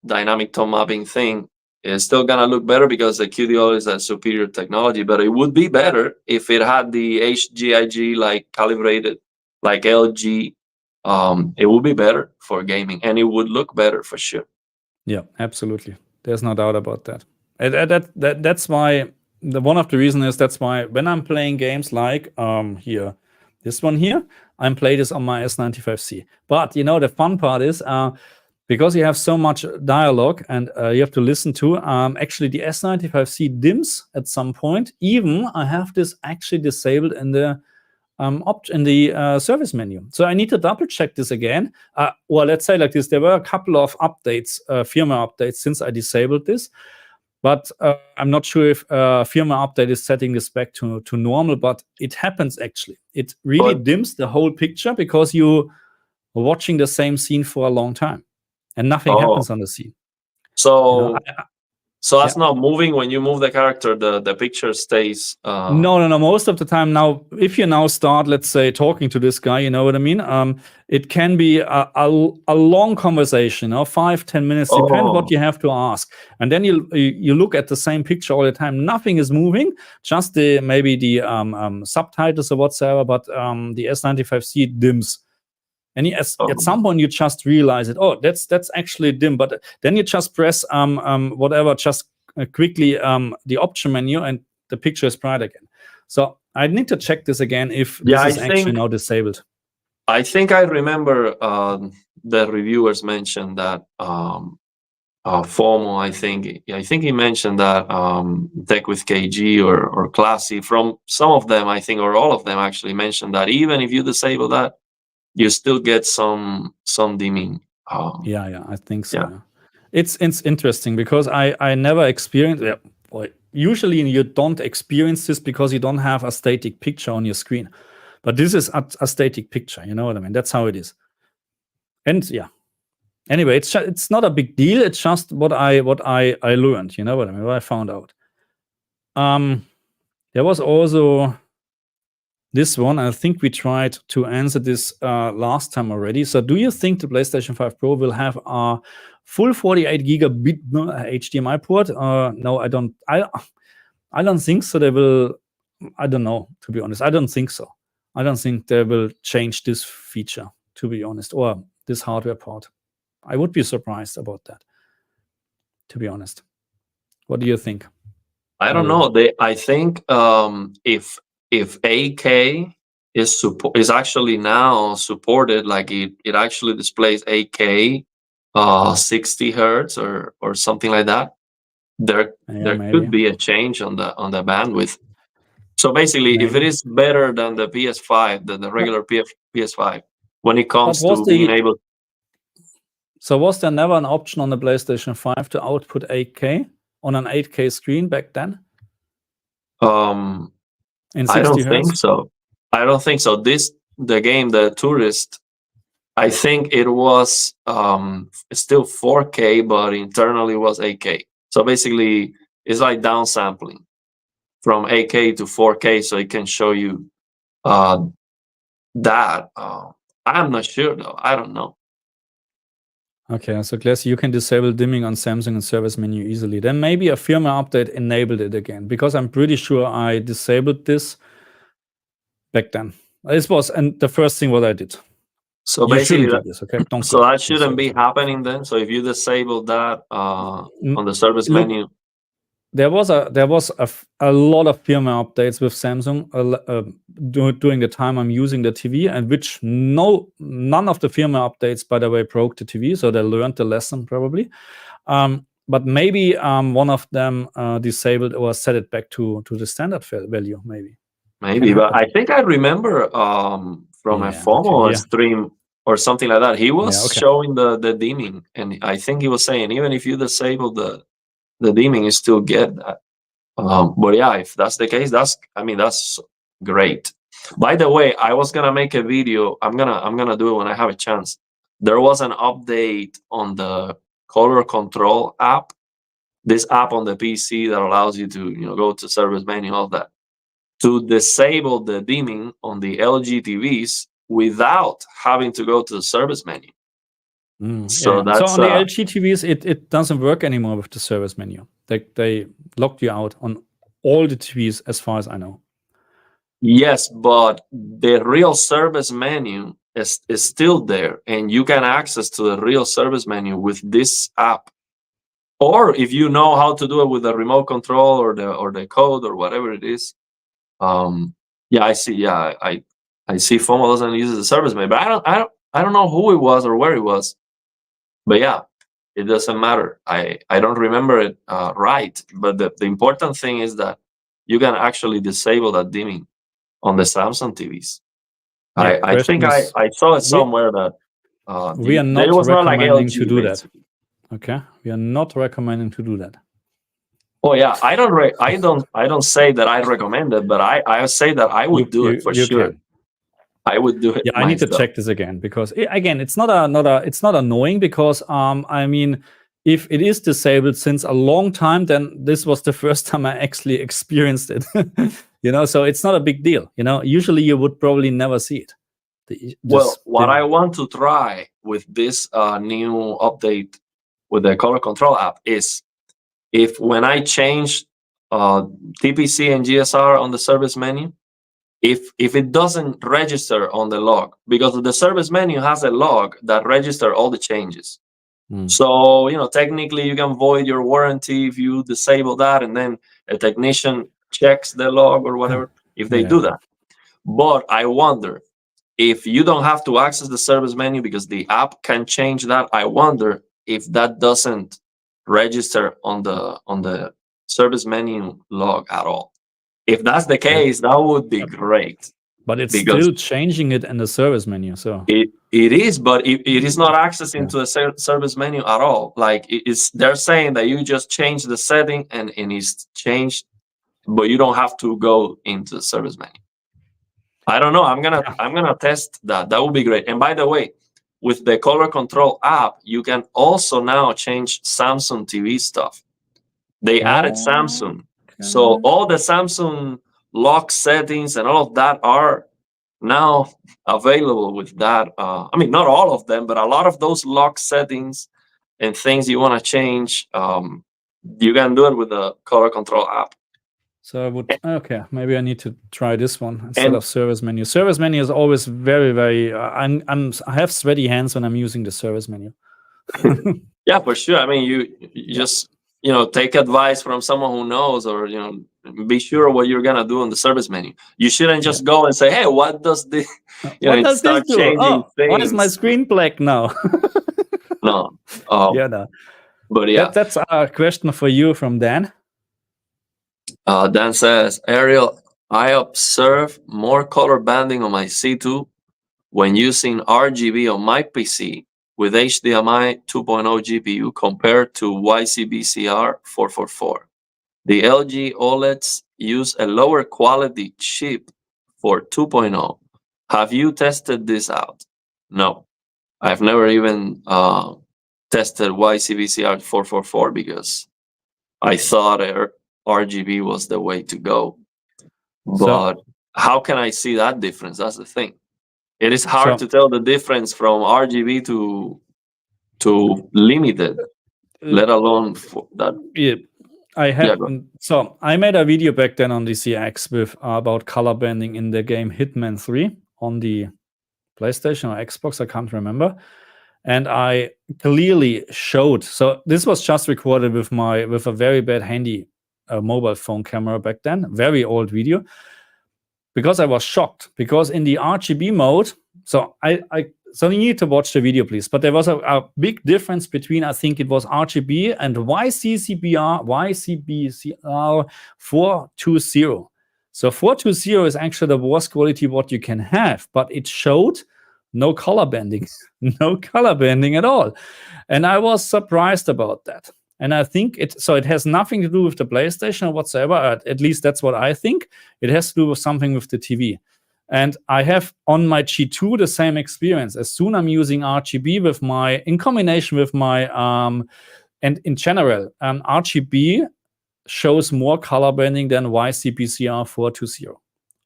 dynamic tone mapping thing is still gonna look better because the QD OLED is a superior technology. But it would be better if it had the HGIG like calibrated like LG. It would be better for gaming, and it would look better for sure. Yeah, absolutely. There's no doubt about that. That's why one of the reasons is that's why when I'm playing games like here, this one here, I'm playing this on my S95C. But the fun part is because you have so much dialogue and you have to listen to, actually the S95C dims at some point. Even I have this actually disabled in the service menu. So I need to double check this again. Or let's say like this, there were a couple of updates, firmware updates since I disabled this. But I'm not sure if firmware update is setting this back to normal, but it happens actually. It really dims the whole picture because you are watching the same scene for a long time. And nothing happens on the scene. So that's not moving. When you move the character, the picture stays. No. Most of the time now, if you now start, let's say, talking to this guy, you know what I mean? It can be a long conversation, 5-10 minutes, depends what you have to ask. And then you look at the same picture all the time. Nothing is moving, just maybe the subtitles or whatsoever, but the S95C dims. And at some point you just realize it. Oh, that's actually dim. But then you just press whatever, just quickly the option menu, and the picture is bright again. So I need to check this again if this is actually now disabled. I think I remember the reviewers mentioned that FOMO. I think he mentioned that Tech with KG or Classy. From some of them, I think, or all of them actually mentioned that even if you disable that, you still get some dimming. Yeah, I think so. Yeah. It's interesting because I never experienced. Usually you don't experience this because you don't have a static picture on your screen, but this is a static picture. You know what I mean? That's how it is. And yeah. Anyway, it's not a big deal. It's just what I learned. You know what I mean? What I found out. There was also this one. I think we tried to answer this last time already. So do you think the PlayStation 5 Pro will have a full 48 gigabit HDMI port? No, I don't. I don't think so. They will. I don't know, to be honest. I don't think so. I don't think they will change this feature, to be honest, or this hardware part. I would be surprised about that, to be honest. What do you think? I don't know. I think if 8K is actually now supported, like it actually displays 8K 60 hertz or something like that, there could be a change on the bandwidth. So basically, if it is better than the PS5, than the regular PS5, when it comes to being able. So was there never an option on the PlayStation 5 to output 8K on an 8K screen back then? I don't think so. I don't think so. The game, The Tourist, I think it was still 4K, but internally was 8K. So basically, it's like downsampling from 8K to 4K, so it can show you that. I'm not sure though. I don't know. Okay, so Glass, you can disable dimming on Samsung and service menu easily. Then maybe a firmware update enabled it again, because I'm pretty sure I disabled this back then. This was the first thing what I did. So You basically, shouldn't do this, okay? Don't so go that to shouldn't be service menu. happening then. So if you disable that on the service Look, menu, there was a lot of firmware updates with Samsung during the time I'm using the TV, and which none of the firmware updates, by the way, broke the TV, so they learned the lesson probably. But maybe one of them disabled or set it back to the standard value, maybe. Maybe, but I think I remember from a FOMO stream or something like that. He was showing the dimming, and I think he was saying even if you disable the dimming, you still get that. But yeah, if that's the case, that's great. By the way, I was gonna make a video. I'm gonna do it when I have a chance. There was an update on the color control app. This app on the PC that allows you to go to service menu, all that, to disable the dimming on the LG TVs without having to go to the service menu. So on the LG TVs, it doesn't work anymore with the service menu. They locked you out on all the TVs, as far as I know. Yes, but the real service menu is still there, and you can access to the real service menu with this app. Or if you know how to do it with the remote control or the code or whatever it is. Yeah, I see. Yeah, I see. FOMO doesn't use the service menu, but I don't know who it was or where it was. But yeah, it doesn't matter. I don't remember it right. But the important thing is that you can actually disable that dimming on the Samsung TVs. Yeah, I think I saw it somewhere that we are not recommending to do that. Okay, we are not recommending to do that. Oh yeah, I don't say that I recommend it, but I say that I would do it for sure. I would do it. Yeah, I need to check this again, because again, it's not annoying, because I mean, if it is disabled since a long time, then this was the first time I actually experienced it. So it's not a big deal. Usually you would probably never see it. Well, what I want to try with this new update with the color control app is, if when I change TPC and GSR on the service menu, if it doesn't register on the log, because the service menu has a log that registers all the changes. So technically you can void your warranty if you disable that, and then a technician checks the log or whatever if they do that. But I wonder if you don't have to access the service menu because the app can change that. I wonder if that doesn't register on the service menu log at all. If that's the case, that would be great. But it's still changing it in the service menu. So it is, but it is not accessing to the service menu at all. Like they're saying that you just change the setting and it's changed, but you don't have to go into the service menu. I don't know. I'm gonna test that. That would be great. And by the way, with the color control app, you can also now change Samsung TV stuff. They added Samsung. So all the Samsung lock settings and all of that are now available with that. I mean, not all of them, but a lot of those lock settings and things you want to change, you can do it with the color control app. So I would, maybe I need to try this one instead of service menu. Service menu is always very, very, I have sweaty hands when I'm using the service menu. Yeah, for sure. I mean, you just, take advice from someone who knows, or, be sure what you're going to do on the service menu. You shouldn't just go and say, hey, what does this, what does this do? Why is my screen black now? No. No. But yeah. That's a question for you from Dan. Dan says, Ariel, I observe more color banding on my C2 when using RGB on my PC with HDMI 2.0 GPU compared to YCBCR 444. The LG OLEDs use a lower quality chip for 2.0. Have you tested this out? No, I've never even tested YCBCR 444 because I thought RGB was the way to go. But how can I see that difference? That's the thing. It is hard to tell the difference from RGB to limited, let alone for that. Yeah, I have. So I made a video back then on the CX with about color banding in the game Hitman 3 on the PlayStation or Xbox. I can't remember. And I clearly showed. So this was just recorded with a very bad handy mobile phone camera back then, very old video. Because I was shocked, because in the RGB mode, so so you need to watch the video, please. But there was a big difference between, I think it was RGB and YCBCR 420. So 420 is actually the worst quality what you can have, but it showed no color banding, no color banding at all. And I was surprised about that. And I think it has nothing to do with the PlayStation or whatsoever. At least that's what I think. It has to do with something with the TV. And I have on my G2 the same experience. As soon as I'm using RGB in combination with my, and in general, RGB shows more color banding than YCBCR 420.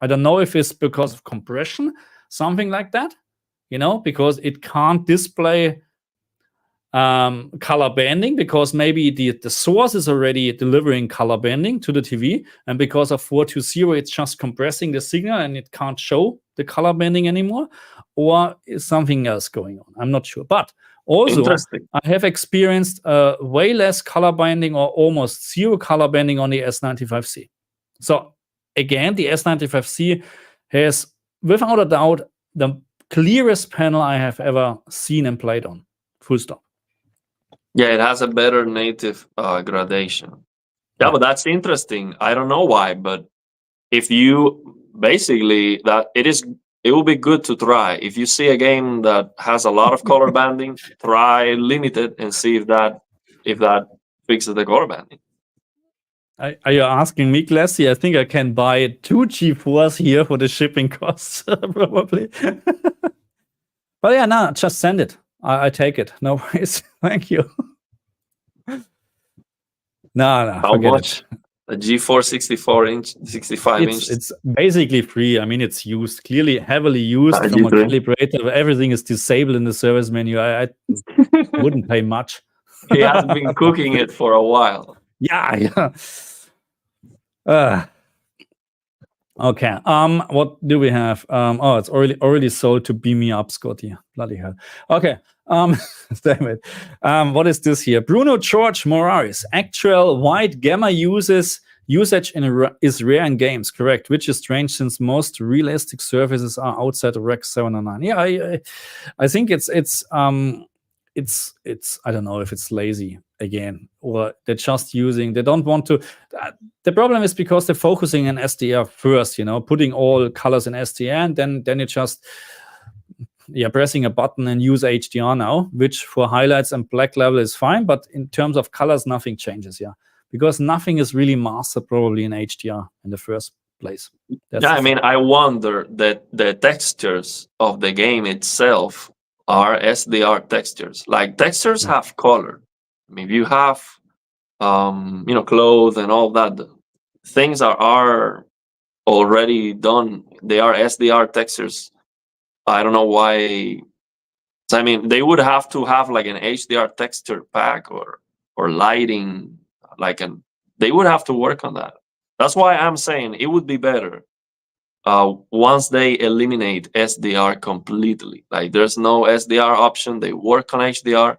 I don't know if it's because of compression, something like that, because it can't display color banding, because maybe the source is already delivering color banding to the TV, and because of 420 it's just compressing the signal and it can't show the color banding anymore, or is something else going on? I'm not sure. But also I have experienced way less color banding or almost zero color banding on the S95C. So again, the S95C has without a doubt the clearest panel I have ever seen and played on. Full stop. Yeah, it has a better native gradation. Yeah, but that's interesting. I don't know why, but if you basically it will be good to try. If you see a game that has a lot of color banding, try limited and see if that fixes the color banding. Are you asking me, Glassy? I think I can buy 2 G4s here for the shipping costs, probably. But yeah, no, just send it. I take it. No worries. Thank you. No, how much? A G4 65 inch? It's basically free. I mean, it's used, clearly heavily used from a calibrator. Everything is disabled in the service menu. I wouldn't pay much. He has been cooking it for a while. Yeah. Okay. What do we have? It's already sold to beam me up, Scotty. Bloody hell. Okay. Damn it. What is this here? Bruno George Moraris. Actual wide gamma usage is rare in games, correct? Which is strange since most realistic surfaces are outside of Rec 709. Yeah, I think it's I don't know if it's lazy again, or they're just they don't want to. The problem is because they're focusing on SDR first, putting all colors in SDR, and then you just pressing a button and use HDR now, which for highlights and black level is fine, but in terms of colors, nothing changes, because nothing is really mastered probably in HDR in the first place. I wonder that the textures of the game itself are SDR textures. Like textures have color. I mean, if you have clothes and all that, things are already done. They are SDR textures. I don't know why. I mean, they would have to have like an HDR texture pack or lighting, they would have to work on that. That's why I'm saying it would be better once they eliminate SDR completely. Like there's no SDR option. They work on HDR.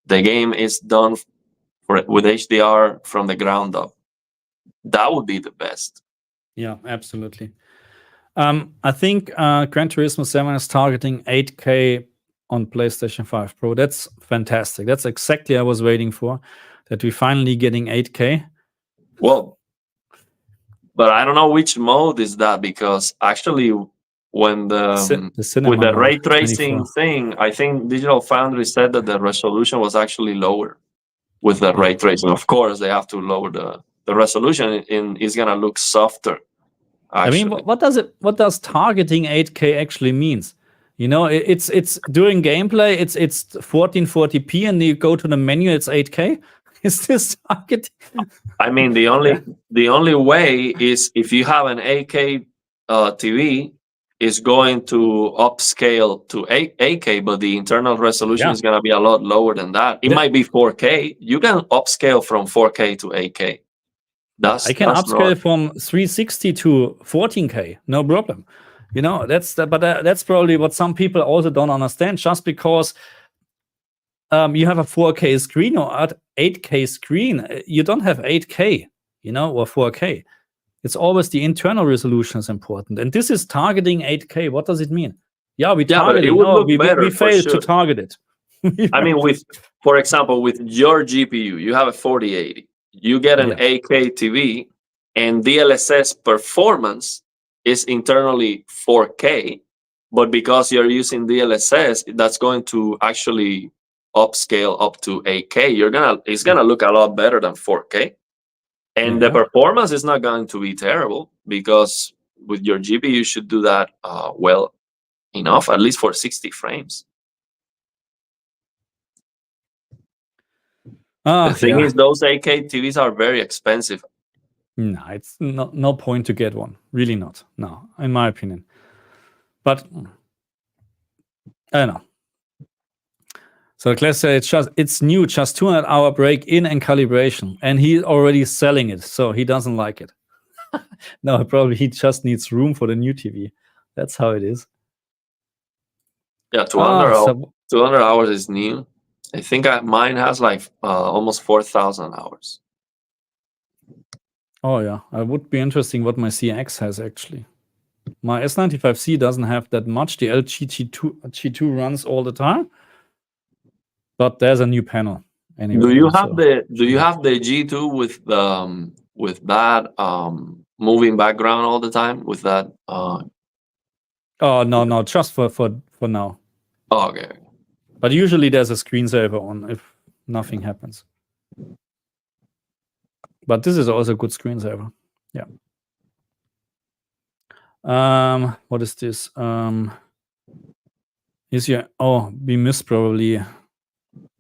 The game is done with HDR from the ground up. That would be the best. Yeah, absolutely. I think Gran Turismo 7 is targeting 8K on PlayStation 5 Pro. That's fantastic. That's exactly what I was waiting for, that we're finally getting 8K. Well, but I don't know which mode is that, because actually when with the ray tracing 24 thing, I think Digital Foundry said that the resolution was actually lower with the ray tracing. Of course, they have to lower the resolution, and it's gonna look softer. Actually. I mean, what does targeting 8K actually means? It's during gameplay, it's 1440p, and you go to the menu, it's 8K. Is this targeting? I mean, the only way is if you have an 8K TV, is going to upscale to 8K, but the internal resolution is going to be a lot lower than that. It might be 4K. You can upscale from 4K to 8K. I can upscale from 360 to 14K, no problem. You know, that's probably what some people also don't understand. Just because you have a 4K screen or 8K screen, you don't have 8K, you know, or 4K. It's always the internal resolution is important, and this is targeting 8K. What does it mean? Yeah, we target it. No, we failed to target it. I mean, for example, with your GPU, you have a 4080. You get an 8K TV, and DLSS performance is internally 4K, but because you're using DLSS, that's going to actually upscale up to 8K. It's gonna look a lot better than 4K. And the performance is not going to be terrible, because with your GPU, you should do that well enough, at least for 60 frames. The thing is, those 8K TVs are very expensive. No, it's no point to get one. Really not. No, in my opinion. But I don't know. So Claire said it's new, just 200-hour break in and calibration, and he's already selling it, so he doesn't like it. No, probably he just needs room for the new TV. That's how it is. Yeah, 200 hours is new. I think mine has like almost 4,000 hours. Oh yeah, it would be interesting what my CX has actually. My S95C doesn't have that much. The LG G2 runs all the time. But there's a new panel. Anyway, do you have the G2 with that moving background all the time with that? Oh no, just for now. Oh, okay. But usually there's a screensaver on if nothing happens. But this is also a good screensaver. Yeah. What is this? We missed probably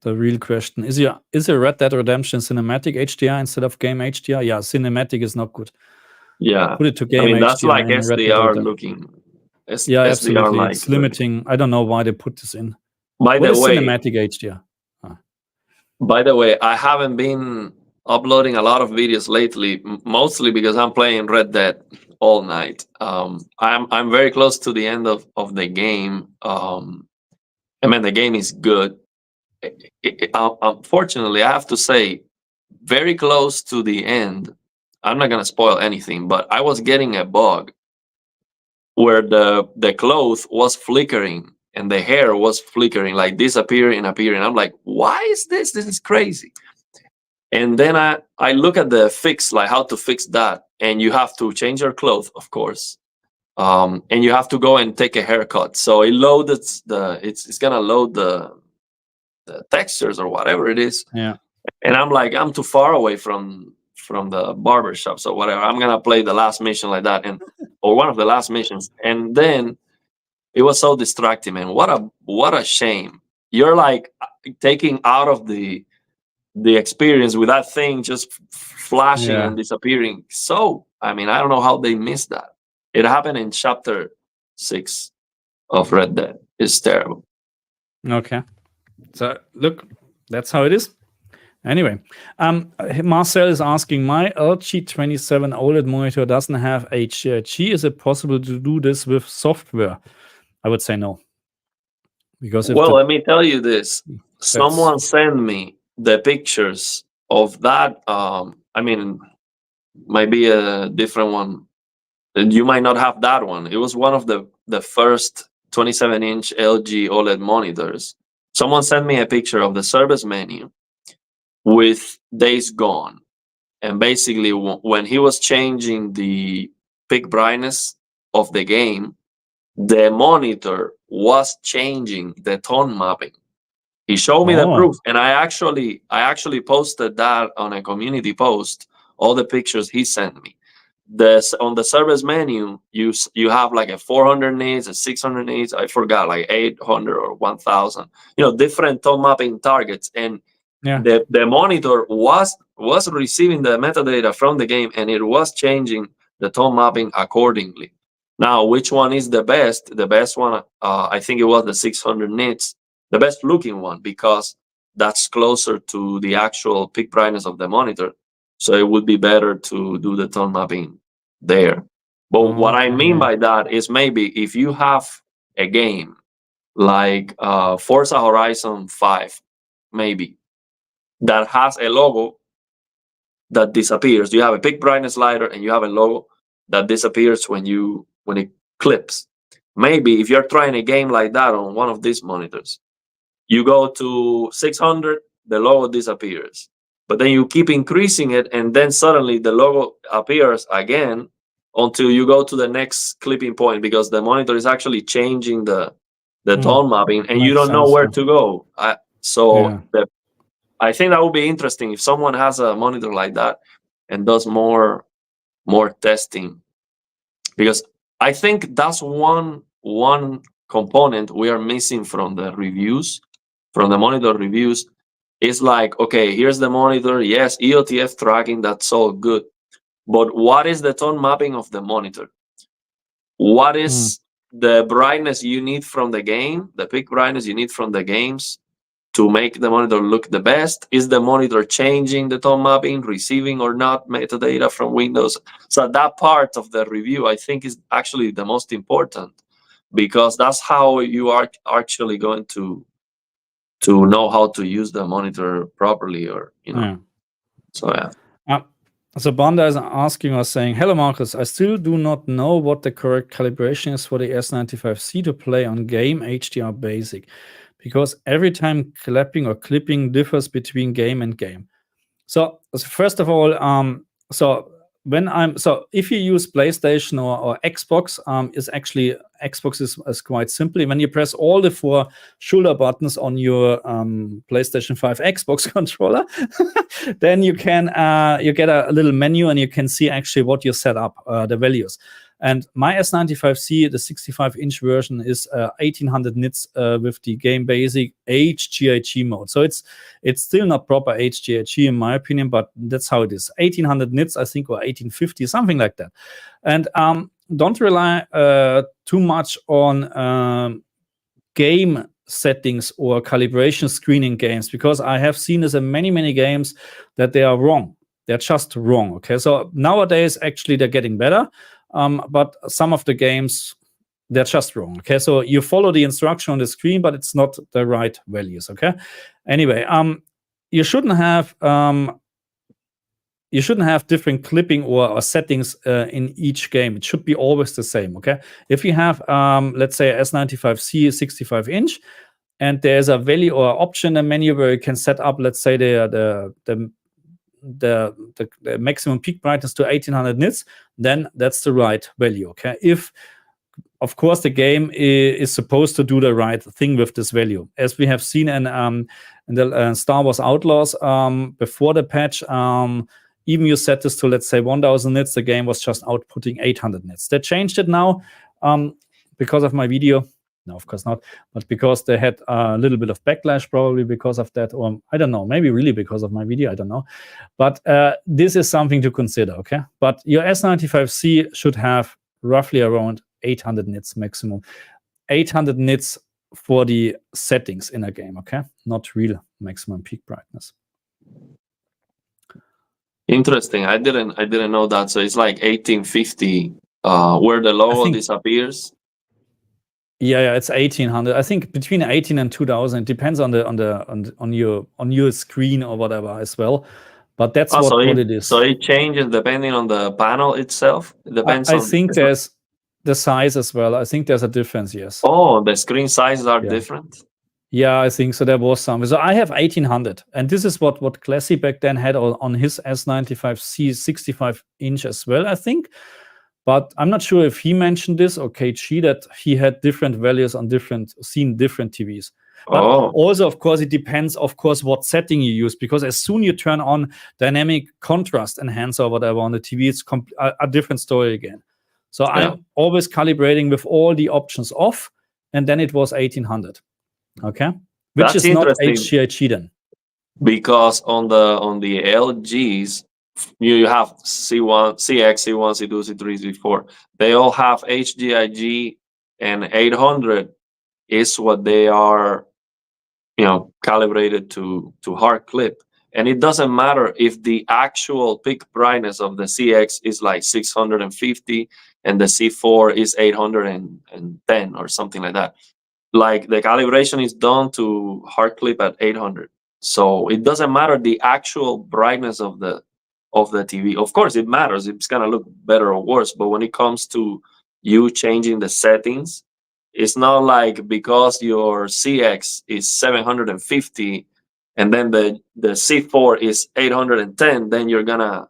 the real question. Is your Red Dead Redemption cinematic HDR instead of game HDR? Yeah, cinematic is not good. Yeah. Put it to game HDR. That's like SDR looking. Yeah, absolutely. It's limiting. I don't know why they put this in. By the way, cinematic HDR? By the way, I haven't been uploading a lot of videos lately, mostly because I'm playing Red Dead all night. I'm very close to the end of the game. I mean, the game is good. Unfortunately, I have to say, very close to the end. I'm not gonna spoil anything, but I was getting a bug where the cloth was flickering and the hair was flickering, like disappearing and appearing. I'm like, why is this? This is crazy. And then I look at the fix, like how to fix that, and you have to change your clothes, of course, and you have to go and take a haircut. So it loaded it's gonna load the textures or whatever it is. Yeah. And I'm like, I'm too far away from the barber shop, so whatever. I'm gonna play the last mission like that, or one of the last missions, and then it was so distracting, man. What a shame. You're like taking out of the experience with that thing just flashing and disappearing. So, I mean, I don't know how they missed that. It happened in chapter 6 of Red Dead. It's terrible. Okay. So, look, that's how it is. Anyway, Marcel is asking, my LG 27 OLED monitor doesn't have HDR. Is it possible to do this with software? I would say no. Because let me tell you this. Someone sent me the pictures of that. I mean, might be a different one. You might not have that one. It was one of the first 27-inch LG OLED monitors. Someone sent me a picture of the service menu with Days Gone, and basically when he was changing the peak brightness of the game, the monitor was changing the tone mapping. He showed me the proof, and I actually posted that on a community post, all the pictures he sent me. On the service menu, you have like a 400 nits, a 600 nits, I forgot, like 800 or 1000, different tone mapping targets. And the monitor was receiving the metadata from the game, and it was changing the tone mapping accordingly. Now, which one is the best? The best one, I think it was the 600 nits, the best looking one, because that's closer to the actual peak brightness of the monitor. So it would be better to do the tone mapping there. But what I mean by that is, maybe if you have a game like Forza Horizon 5, maybe, that has a logo that disappears. You have a peak brightness slider and you have a logo that disappears when it clips. Maybe if you're trying a game like that on one of these monitors, you go to 600, the logo disappears. But then you keep increasing it, and then suddenly the logo appears again until you go to the next clipping point, because the monitor is actually changing the tone mapping, and you don't know where to go. I think that would be interesting if someone has a monitor like that and does more testing, because I think that's one component we are missing from the reviews, from the monitor reviews. Is like, okay, here's the monitor, yes, EOTF tracking, that's all good, but what is the tone mapping of the monitor? What is the brightness you need from the game, the peak brightness you need from the games to make the monitor look the best? Is the monitor changing the tone mapping, receiving or not metadata from Windows? So that part of the review, I think, is actually the most important, because that's how you are actually going to know how to use the monitor properly, or So So Banda is asking us, saying, "Hello Marcus, I still do not know what the correct calibration is for the S95C to play on game HDR basic, because every time clapping or clipping differs between game and game." So first of all, if you use PlayStation or Xbox, Xbox is quite simply, when you press all the 4 shoulder buttons on your PlayStation 5 Xbox controller, then you can you get a little menu, and you can see actually what you set up, the values. And my S95C, the 65-inch version, is 1800 nits with the game basic HGIG mode. So it's still not proper HGIG in my opinion, but that's how it is. 1800 nits, I think, or 1850, something like that. And don't rely too much on game settings or calibration screening games, because I have seen this in many games that they are wrong. They're just wrong. Okay, so nowadays actually they're getting better. But some of the games, they're just wrong. Okay, so you follow the instruction on the screen, but it's not the right values. Okay, anyway, you shouldn't have different clipping or settings in each game. It should be always the same. Okay, if you have let's say S95C 65-inch, and there's a value or option in the menu where you can set up, let's say the maximum peak brightness to 1800 nits, then that's the right value. Okay, if of course the game is supposed to do the right thing with this value, as we have seen in the Star Wars Outlaws before the patch. Even you set this to, let's say, 1000 nits, the game was just outputting 800 nits. They changed it now because of my video. No, of course not. But because they had a little bit of backlash, probably because of that, or I don't know, maybe really because of my video, I don't know. But this is something to consider, okay? But your S95C should have roughly around 800 nits maximum. 800 nits for the settings in a game, okay? Not real maximum peak brightness. Interesting. I didn't know that. So it's like 1850 where the logo disappears. Yeah, it's 1800. I think between 18 and 2000. It depends on your screen or whatever as well. But that's what it is. So it changes depending on the panel itself. It depends. I think there's the size as well. I think there's a difference. Yes. Oh, the screen sizes are different. Yeah, I think so. There was some. So I have 1800, and this is what Classy back then had on his S95C 65-inch as well, I think. But I'm not sure if he mentioned this or KG, that he had different values on different TVs. But also, of course, it depends, of course, what setting you use, because as soon you turn on dynamic contrast enhancer or whatever on the TV, it's a different story again. So I'm always calibrating with all the options off, and then it was 1800. Okay, which is not HGIG then. because on the LGs you have C1, CX, C1, C2, C3, C4. They all have HDIG, and 800 is what they are, calibrated to hard clip. And it doesn't matter if the actual peak brightness of the CX is like 650 and the C4 is 810 or something like that. Like the calibration is done to hard clip at 800. So it doesn't matter the actual brightness of the TV. Of course, it matters. It's gonna look better or worse. But when it comes to you changing the settings, it's not like because your CX is 750 and then the C4 is 810, then you're gonna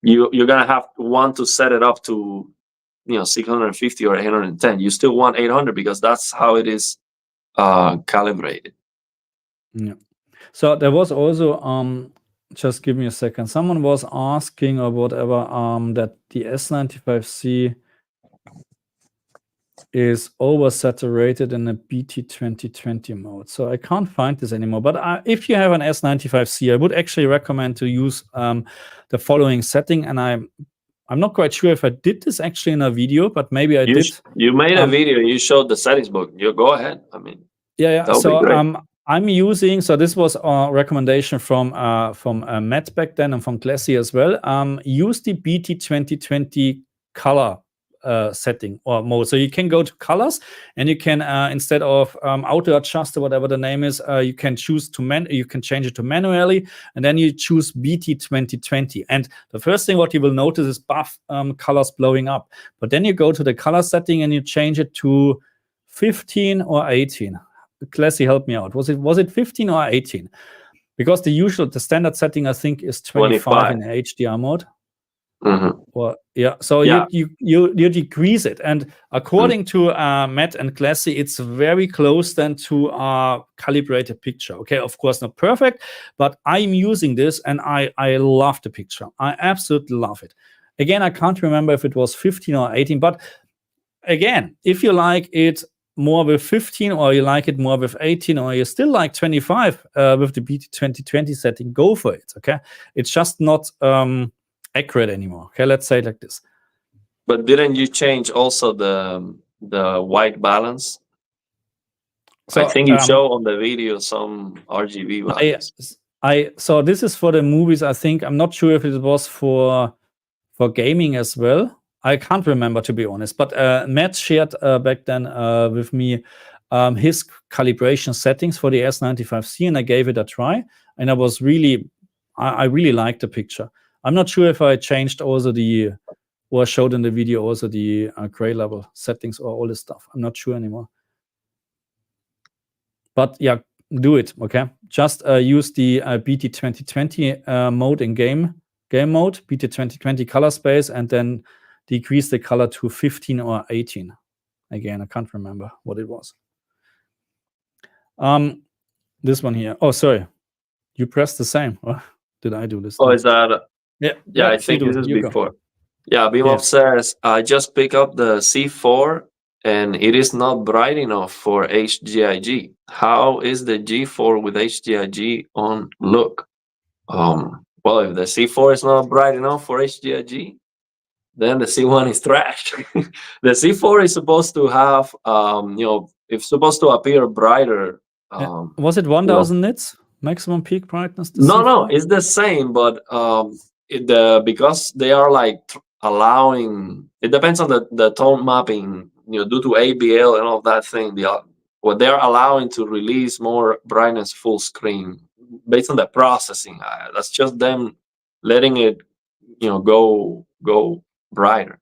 have want to set it up to 650 or 810. You still want 800 because that's how it is calibrated. Yeah. So there was also just give me a second. Someone was asking or whatever that the S95C is oversaturated in a BT 2020 mode. So I can't find this anymore. But if you have an S95C, I would actually recommend to use the following setting. And I'm not quite sure if I did this actually in a video, but maybe I did. You made a video. You showed the settings book. You go ahead. I mean, yeah. So I'm using. So this was a recommendation from Matt back then and from Classy as well. Use the BT 2020 color setting or mode. So you can go to colors and you can instead of auto adjust or whatever the name is, you can choose you can change it to manually, and then you choose BT 2020. And the first thing what you will notice is buff colors blowing up. But then you go to the color setting and you change it to 15 or 18. Classy, help me out. Was it 15 or 18? Because the standard setting I think is 25 in HDR mode. Mm-hmm. Well, yeah. So yeah. You decrease it, and according to Matt and Classy, it's very close then to a calibrated picture. Okay, of course not perfect, but I'm using this, and I love the picture. I absolutely love it. Again, I can't remember if it was 15 or 18, but again, if you like it more with 15 or you like it more with 18 or you still like 25 with the BT 2020 setting, go for it. Okay, it's just not accurate anymore. Okay, let's say it like this. But didn't you change also the white balance? So I think you show on the video some RGB balance. So this is for the movies. I think I'm not sure if it was for gaming as well. I can't remember, to be honest. But Matt shared back then with me his calibration settings for the S95C, and I gave it a try. And I was I really liked the picture. I'm not sure if I changed also or showed in the video also the gray level settings or all this stuff. I'm not sure anymore. But yeah, do it, okay? Just use the BT 2020 mode in game mode, BT 2020 color space, and then decrease the color to 15 or 18. Again, I can't remember what it was. This one here. Oh, sorry. You pressed the same. Or did I do this? Oh, is that? Yeah, I think this is before. Yeah, Bimov says, I just pick up the C4 and it is not bright enough for HDIG. How is the G4 with HDIG on look? Well, if the C4 is not bright enough for HDIG, then the C1 is trash. The C4 is supposed to have, it's supposed to appear brighter. Was it 1000 nits maximum peak brightness? No, it's the same, but because they are like allowing, it depends on the tone mapping, due to ABL and all that thing. What they're allowing to release more brightness full screen based on the processing. That's just them letting it, go brighter.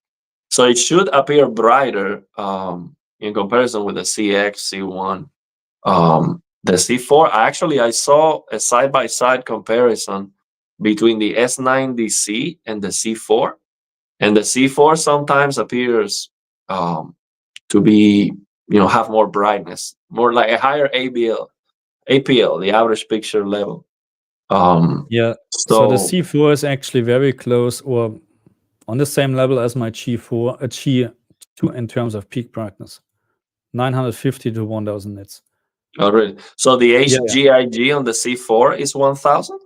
So it should appear brighter in comparison with the CX, C1. The C4, actually, I saw a side-by-side comparison between the S90C and the C4. And the C4 sometimes appears to be, have more brightness, more like a higher APL, the average picture level. Yeah, so the C4 is actually very close or on the same level as my G2 in terms of peak brightness, 950 to 1000 nits. Already. So the HGIG on the C4 is 1000?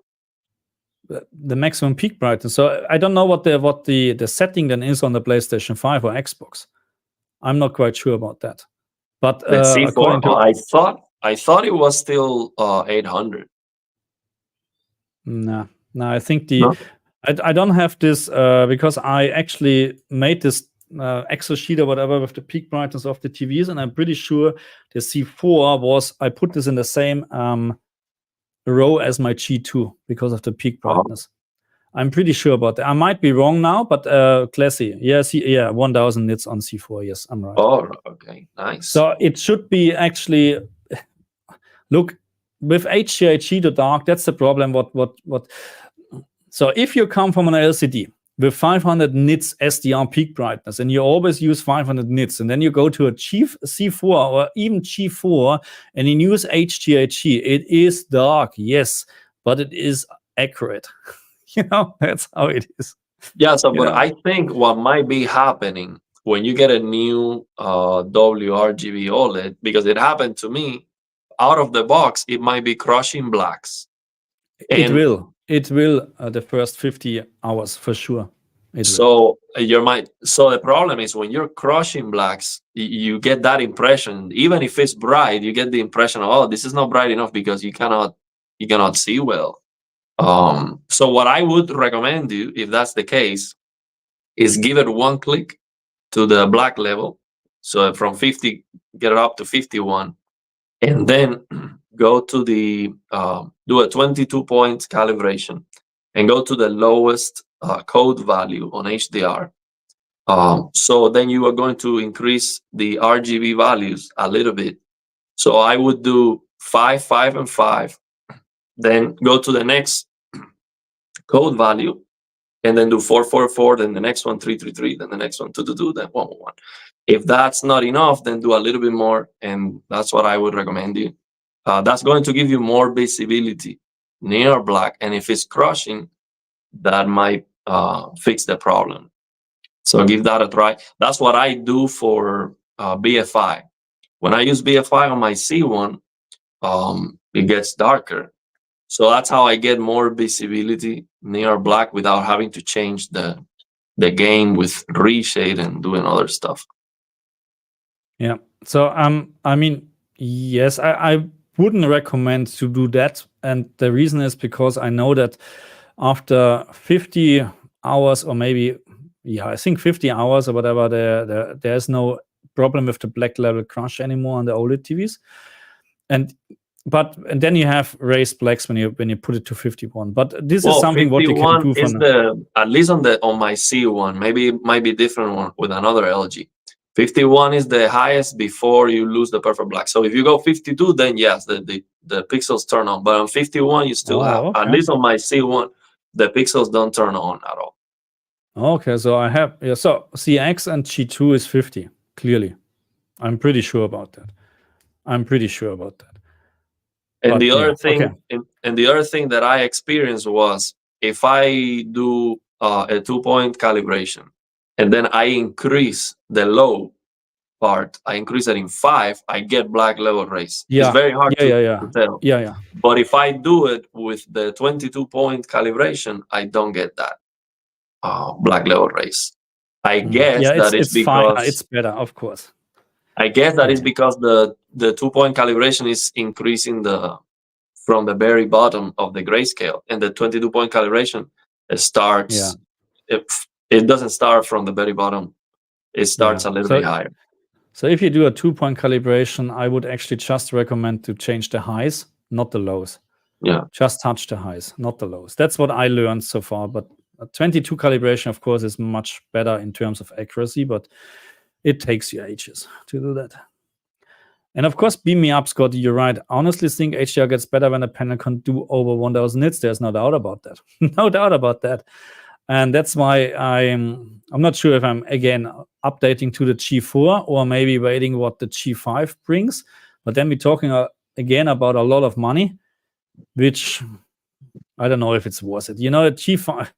The maximum peak brightness. So I don't know what the setting then is on the PlayStation 5 or Xbox. I'm not quite sure about that. But the C4, according to I thought it was still 800. No, I think I don't have this because I actually made this Excel sheet or whatever with the peak brightness of the TVs, and I'm pretty sure the C4 was, I put this in the same row as my G2 because of the peak brightness. I'm pretty sure about that. I might be wrong now, but classy. Yeah, 1000 nits on C4. Yes, I'm right. Oh, okay, nice. So it should be actually, look, with HDR to dark, that's the problem. So if you come from an LCD with 500 nits SDR peak brightness, and you always use 500 nits, and then you go to a C4 or even G4, and you use HDR, it is dark, yes, but it is accurate. That's how it is. Yeah, so but I think what might be happening when you get a new WRGB OLED, because it happened to me, out of the box, it might be crushing blacks. It will the first 50 hours for sure. So the problem is when you're crushing blacks, you get that impression. Even if it's bright, you get the impression of, oh, this is not bright enough because you cannot see well. So what I would recommend you, if that's the case, is give it one click to the black level. So from 50, get it up to 51, and then go to the do a 22-point calibration and go to the lowest code value on HDR. So then you are going to increase the RGB values a little bit. So I would do 5, 5, and 5. Then go to the next code value, and then do 4, 4, 4. Then the next one 3, 3, 3. Then the next one 2, 2, 2. Then 1, 1, 1. If that's not enough, then do a little bit more, and that's what I would recommend you. That's going to give you more visibility near black, and if it's crushing, that might fix the problem. So give that a try. That's what I do for BFI. When I use BFI on my C1, it gets darker. So that's how I get more visibility near black without having to change the game with reshade and doing other stuff. Yeah. So I mean, yes, I wouldn't recommend to do that, and the reason is because I know that after 50 hours, or maybe, I think 50 hours or whatever, there's no problem with the black level crush anymore on the OLED TVs, and then you have raised blacks when you put it to 51. But this is something what you can do from at least on my C1. Maybe it might be different with another LG. 51 is the highest before you lose the perfect black. So if you go 52, then yes, the pixels turn on. But on 51, you still have, at least on my C1, the pixels don't turn on at all. Okay, so I have, so CX and G2 is 50, clearly. I'm pretty sure about that. And the other thing, and the other thing that I experienced was, if I do a 2-point calibration, and then I increase the low part, I increase it in 5, I get black level rays. It's very hard to tell. But if I do it with the 22-point calibration, I don't get that black level rays. I guess that is because it's better, of course. I guess that is because the 2-point calibration is increasing from the very bottom of the grayscale, and the 22-point calibration starts. It doesn't start from the very bottom. It starts a little bit higher. So if you do a 2-point calibration, I would actually just recommend to change the highs, not the lows. Yeah. Just touch the highs, not the lows. That's what I learned so far. But a 22 calibration, of course, is much better in terms of accuracy, but it takes you ages to do that. And of course, beam me up, Scott. You're right. I honestly think HDR gets better when a panel can do over 1000 nits. There's no doubt about that. No doubt about that. And that's why I'm not sure if I'm, again, updating to the G4 or maybe waiting what the G5 brings. But then we're talking again about a lot of money, which I don't know if it's worth it. The G5,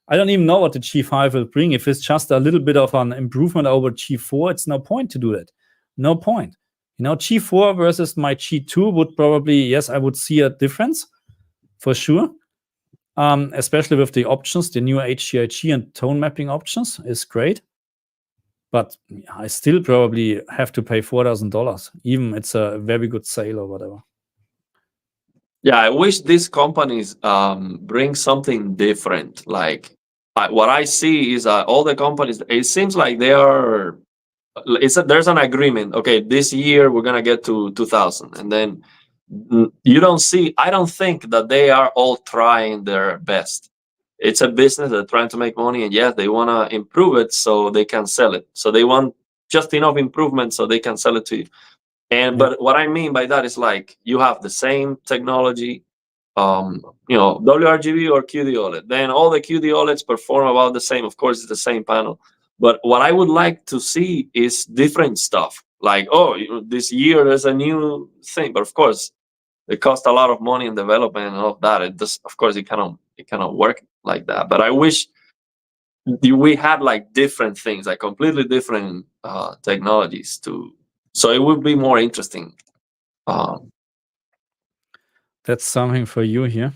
I don't even know what the G5 will bring. If it's just a little bit of an improvement over G4, it's no point to do that. No point. G4 versus my G2 would probably, yes, I would see a difference for sure. Especially with the options, the new HDR and tone mapping options is great. But I still probably have to pay $4,000, even it's a very good sale or whatever. Yeah, I wish these companies bring something different. Like what I see is all the companies. It seems like they are. There's an agreement. Okay, this year we're gonna get to 2,000, and then you don't see. I don't think that they are all trying their best. It's a business. They're trying to make money, and yes, they want to improve it so they can sell it. So they want just enough improvement so they can sell it to you. And but what I mean by that is like you have the same technology, WRGB or QD OLED. Then all the QD OLEDs perform about the same. Of course, it's the same panel. But what I would like to see is different stuff. Like, this year there's a new thing. But of course, it costs a lot of money in development and all of that. It just, of course, it cannot work like that. But I wish we had like different things, like completely different technologies so it would be more interesting. That's something for you here.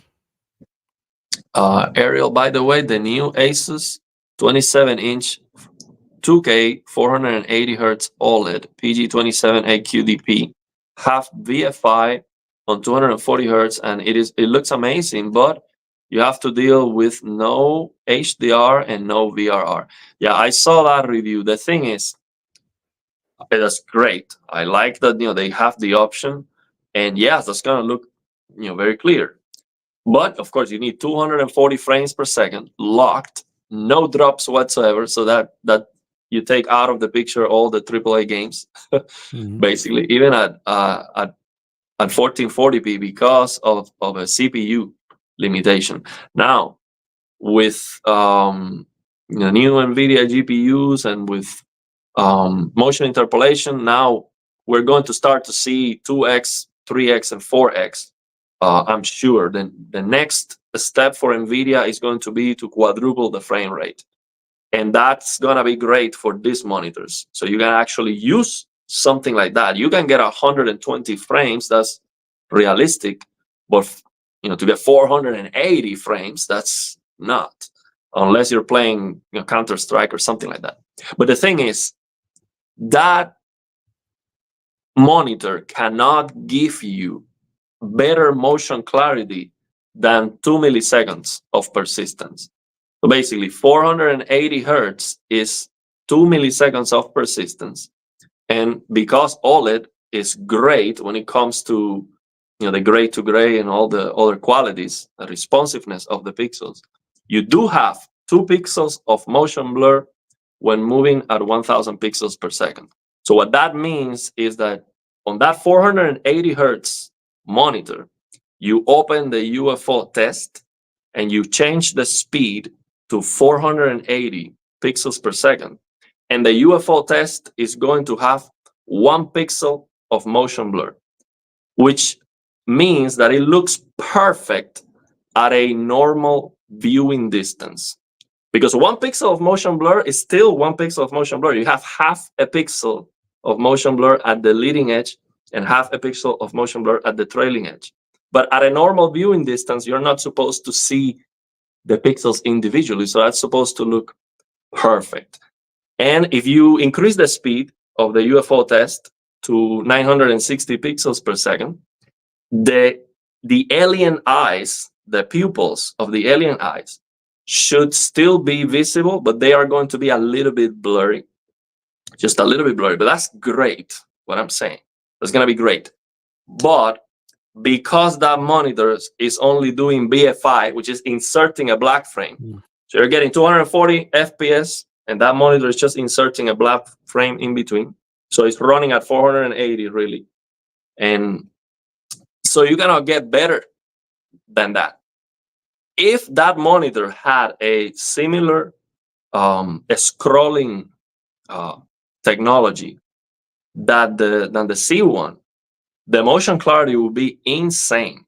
Ariel, by the way, the new Asus 27-inch 2K 480 Hz OLED PG27A QDP have VFI on 240 Hz, and it looks amazing, but you have to deal with no HDR and no VRR. Yeah, I saw that review. The thing is, that's great. I like that they have the option, and yes, that's gonna look very clear. But of course, you need 240 frames per second, locked, no drops whatsoever, so that you take out of the picture all the AAA games, basically, even at 1440p because of a CPU limitation. Now, with new NVIDIA GPUs and with motion interpolation, now we're going to start to see 2x, 3x, and 4x. I'm sure the next step for NVIDIA is going to be to quadruple the frame rate. And that's going to be great for these monitors. So you can actually use something like that. You can get 120 frames, that's realistic. But to get 480 frames, that's not. Unless you're playing Counter-Strike or something like that. But the thing is, that monitor cannot give you better motion clarity than 2 milliseconds of persistence. So basically, 480 Hertz is 2 milliseconds of persistence. And because OLED is great when it comes to the gray to gray and all the other qualities, the responsiveness of the pixels, you do have 2 pixels of motion blur when moving at 1,000 pixels per second. So what that means is that on that 480 Hertz monitor, you open the UFO test and you change the speed to 480 pixels per second. And the UFO test is going to have 1 pixel of motion blur, which means that it looks perfect at a normal viewing distance. Because 1 pixel of motion blur is still 1 pixel of motion blur. You have half a pixel of motion blur at the leading edge and half a pixel of motion blur at the trailing edge. But at a normal viewing distance, you're not supposed to see the pixels individually. So that's supposed to look perfect. And if you increase the speed of the UFO test to 960 pixels per second, the alien eyes, the pupils of the alien eyes, should still be visible, but they are going to be a little bit blurry. Just a little bit blurry, but that's great, what I'm saying. That's going to be great. But because that monitor is only doing BFI, which is inserting a black frame, so you're getting 240 FPS, and that monitor is just inserting a black frame in between. So it's running at 480, really. And so you cannot get better than that. If that monitor had a similar scrolling technology than the C1, the motion clarity would be insane,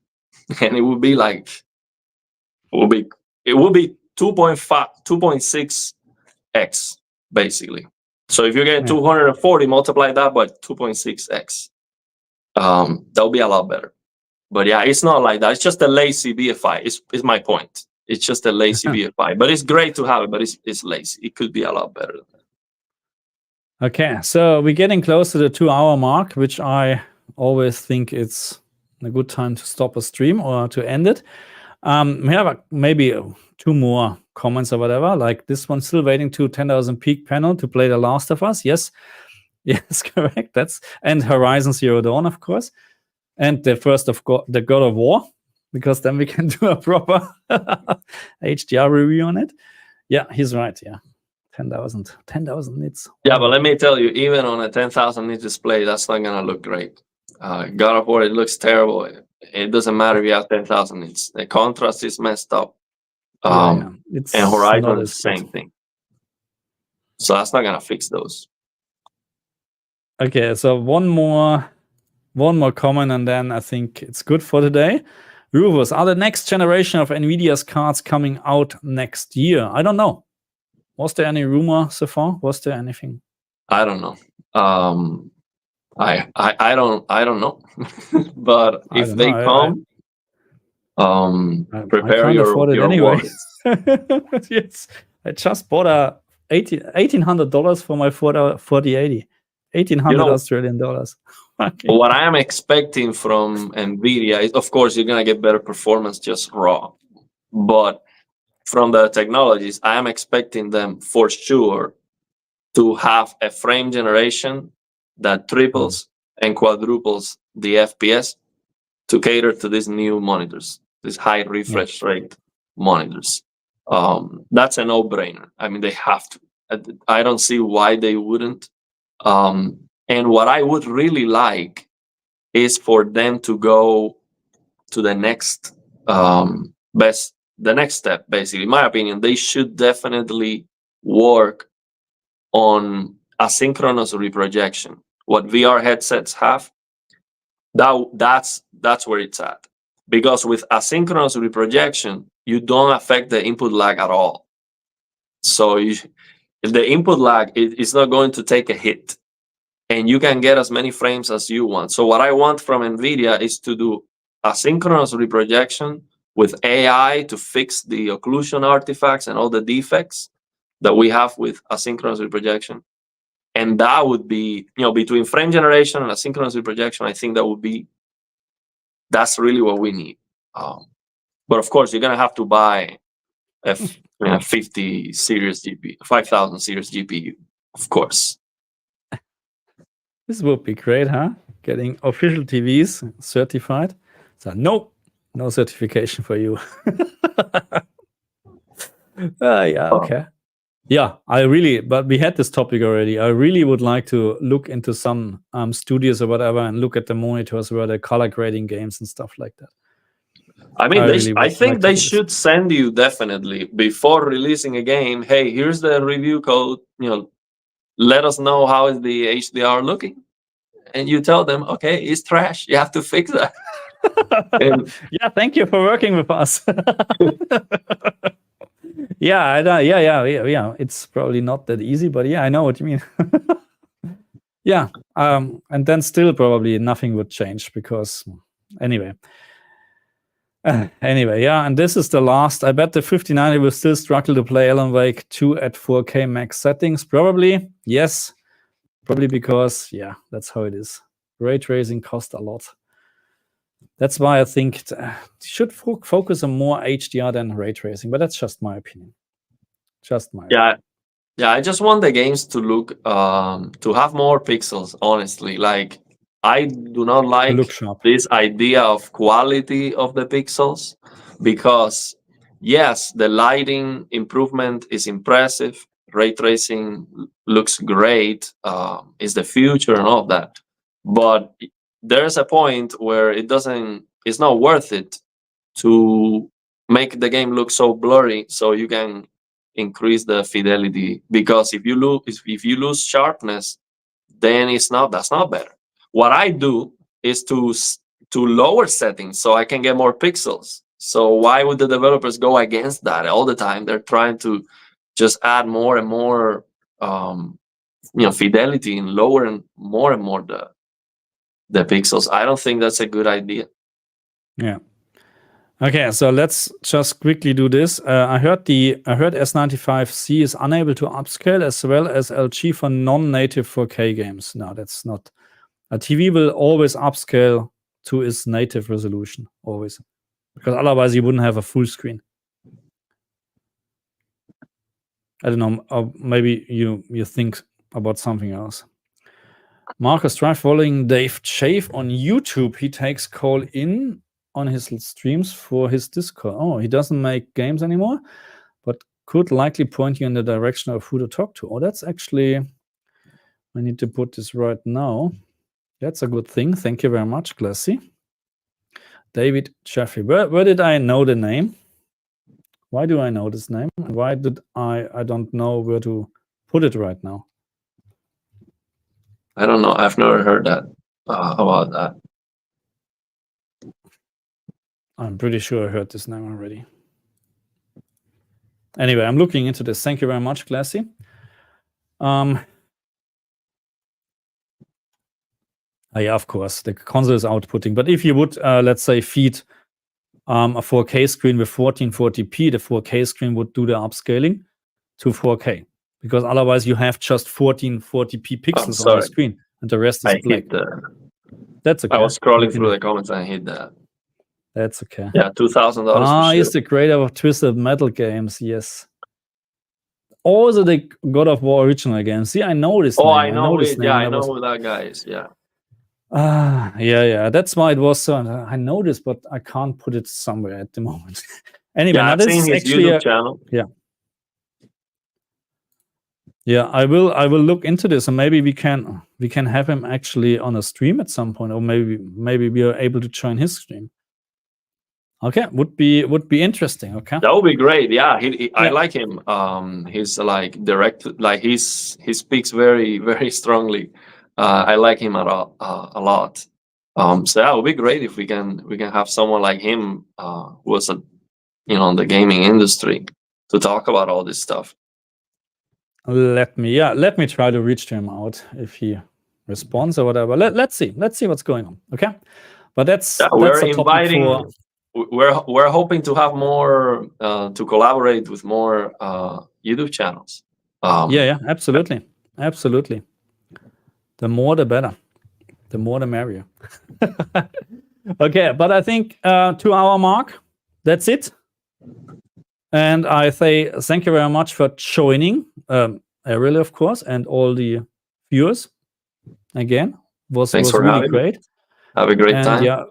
and it would be 2.6x basically. So if you get 240, multiply that by 2.6x. that'll be a lot better. But yeah, it's not like that. It's just a lazy BFI. It's my point. It's just a lazy BFI. But it's great to have it, but it's lazy. It could be a lot better. Okay, so we're getting close to the 2-hour mark, which I always think it's a good time to stop a stream or to end it. We have maybe 2 more comments or whatever, like this one, still waiting to 10,000 peak panel to play The Last of Us. Yes, correct. And Horizon Zero Dawn, of course. And the first of the God of War, because then we can do a proper HDR review on it. Yeah, he's right. Yeah, 10,000 nits. Yeah, but let me tell you, even on a 10,000 nit display, that's not gonna look great. God of War, it looks terrible. It doesn't matter if you have 10,000 nits. The contrast is messed up. It's and Horizon is the same thing. So that's not gonna fix those. Okay, so one more comment, and then I think it's good for today. Rufus, are the next generation of NVIDIA's cards coming out next year? I don't know. Was there any rumor so far? Was there anything? I don't know. I don't know. But if they come, prepare your anyway. Yes, I just bought a $1,800 for my 4080. $1,800 Australian dollars. Okay. What I am expecting from NVIDIA is, of course, you're gonna get better performance just raw. But from the technologies, I am expecting them for sure to have a frame generation that triples and quadruples the FPS to cater to these new monitors, these high refresh rate monitors. That's a no-brainer. I mean, they have to. I don't see why they wouldn't. And what I would really like is for them to go to the next the next step, basically. In my opinion, they should definitely work on asynchronous reprojection. What VR headsets have, that's where it's at. Because with asynchronous reprojection, you don't affect the input lag at all. So if the input lag is not going to take a hit, and you can get as many frames as you want. So what I want from NVIDIA is to do asynchronous reprojection with AI to fix the occlusion artifacts and all the defects that we have with asynchronous reprojection. And that would be, between frame generation and asynchronous reprojection, I think that's really what we need. But of course, you're going to have to buy a 50 series GPU, 5,000 series GPU, of course. This would be great, huh? Getting official TVs certified. So no certification for you. Yeah, okay. Yeah, but we had this topic already. I really would like to look into some studios or whatever and look at the monitors where they're color grading games and stuff like that. I mean, I think they should send you definitely before releasing a game. Hey, here's the review code. Let us know how is the HDR looking, and you tell them, okay, it's trash. You have to fix that. Yeah, thank you for working with us. Yeah. It's probably not that easy, but yeah, I know what you mean. Yeah, and then still probably nothing would change because anyway. Yeah, and this is the last. I bet the 5090 will still struggle to play Alan Wake 2 at 4K max settings. Probably, yes. Probably because, yeah, that's how it is. Ray tracing costs a lot. That's why I think it should focus on more HDR than ray tracing, but that's just my opinion. Yeah, I just want the games to look, to have more pixels, honestly. Like, I do not like this idea of quality of the pixels because, yes, the lighting improvement is impressive. Ray tracing looks great. Is the future and all of that. But there's a point where it's not worth it to make the game look so blurry so you can increase the fidelity. Because if you lose sharpness, then that's not better. What I do is to lower settings so I can get more pixels. So why would the developers go against that all the time? They're trying to just add more and more fidelity and lower and more the the pixels. I don't think that's a good idea. Yeah. Okay, so let's just quickly do this. I heard S95C is unable to upscale, as well as LG for non-native 4K games. No, that's not. A TV will always upscale to its native resolution, always, because otherwise you wouldn't have a full screen. I don't know. Maybe you think about something else. Marcus, try following Dave Chafe on YouTube. He takes call in on his streams for his Discord. Oh, he doesn't make games anymore, but could likely point you in the direction of who to talk to. Oh, that's actually, I need to put this right now. That's a good thing. Thank you very much, Glassy. David Chaffee. Where did I know the name? Why do I know this name? Why did I don't know where to put it right now. I don't know. I've never heard that about that. I'm pretty sure I heard this name already. Anyway, I'm looking into this. Thank you very much, Glassy. Yeah, of course, the console is outputting. But if you would, let's say, feed a 4K screen with 1440p, the 4K screen would do the upscaling to 4K. Because otherwise you have just 1440p pixels on the screen, and the rest is black. That's okay. I was scrolling through the comments and I hit that. That's okay. Yeah, $2,000. He's the creator of Twisted Metal games. Yes. Also the God of War original games. See, I know this. Oh, name. I know this name. Yeah, I know who that guy is. Yeah. Yeah. That's why it was so. I know this, but I can't put it somewhere at the moment. Anyway, yeah, I've seen his YouTube channel. Yeah. Yeah, I will look into this, and maybe we can have him actually on a stream at some point, or maybe we are able to join his stream. Okay, would be interesting. Okay, that would be great. Yeah, I like him. He's like direct, like he speaks very, very strongly. I like him a lot. So that would be great if we can have someone like him who was in the gaming industry to talk about all this stuff. Let me try to reach him out if he responds or whatever. Let's see what's going on. Okay, but we're inviting. We're hoping to have more to collaborate with more YouTube channels. Yeah, absolutely. The more the better, the more the merrier. Okay, but I think 2 hour mark. That's it. And I say thank you very much for joining, Ariel, of course, and all the viewers. Again, was really great. Have a great time. Yeah,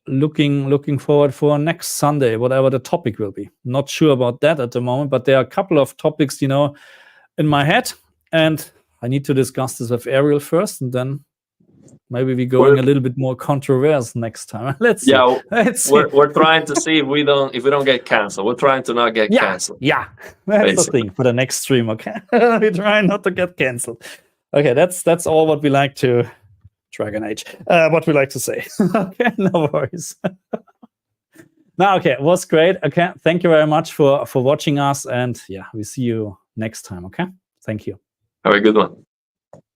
looking forward for next Sunday, whatever the topic will be. Not sure about that at the moment, but there are a couple of topics, in my head, and I need to discuss this with Ariel first, and then maybe we're going a little bit more controversial next time. Let's see. Yeah, we're trying to see if we don't get canceled. We're trying to not get canceled. Yeah, that's the thing for the next stream. Okay, we're trying not to get canceled. Okay, that's all what we like to Dragon Age. What we like to say. Okay, no worries. Now, okay, it was great. Okay, thank you very much for watching us, and yeah, we see you next time. Okay, thank you. Have a good one.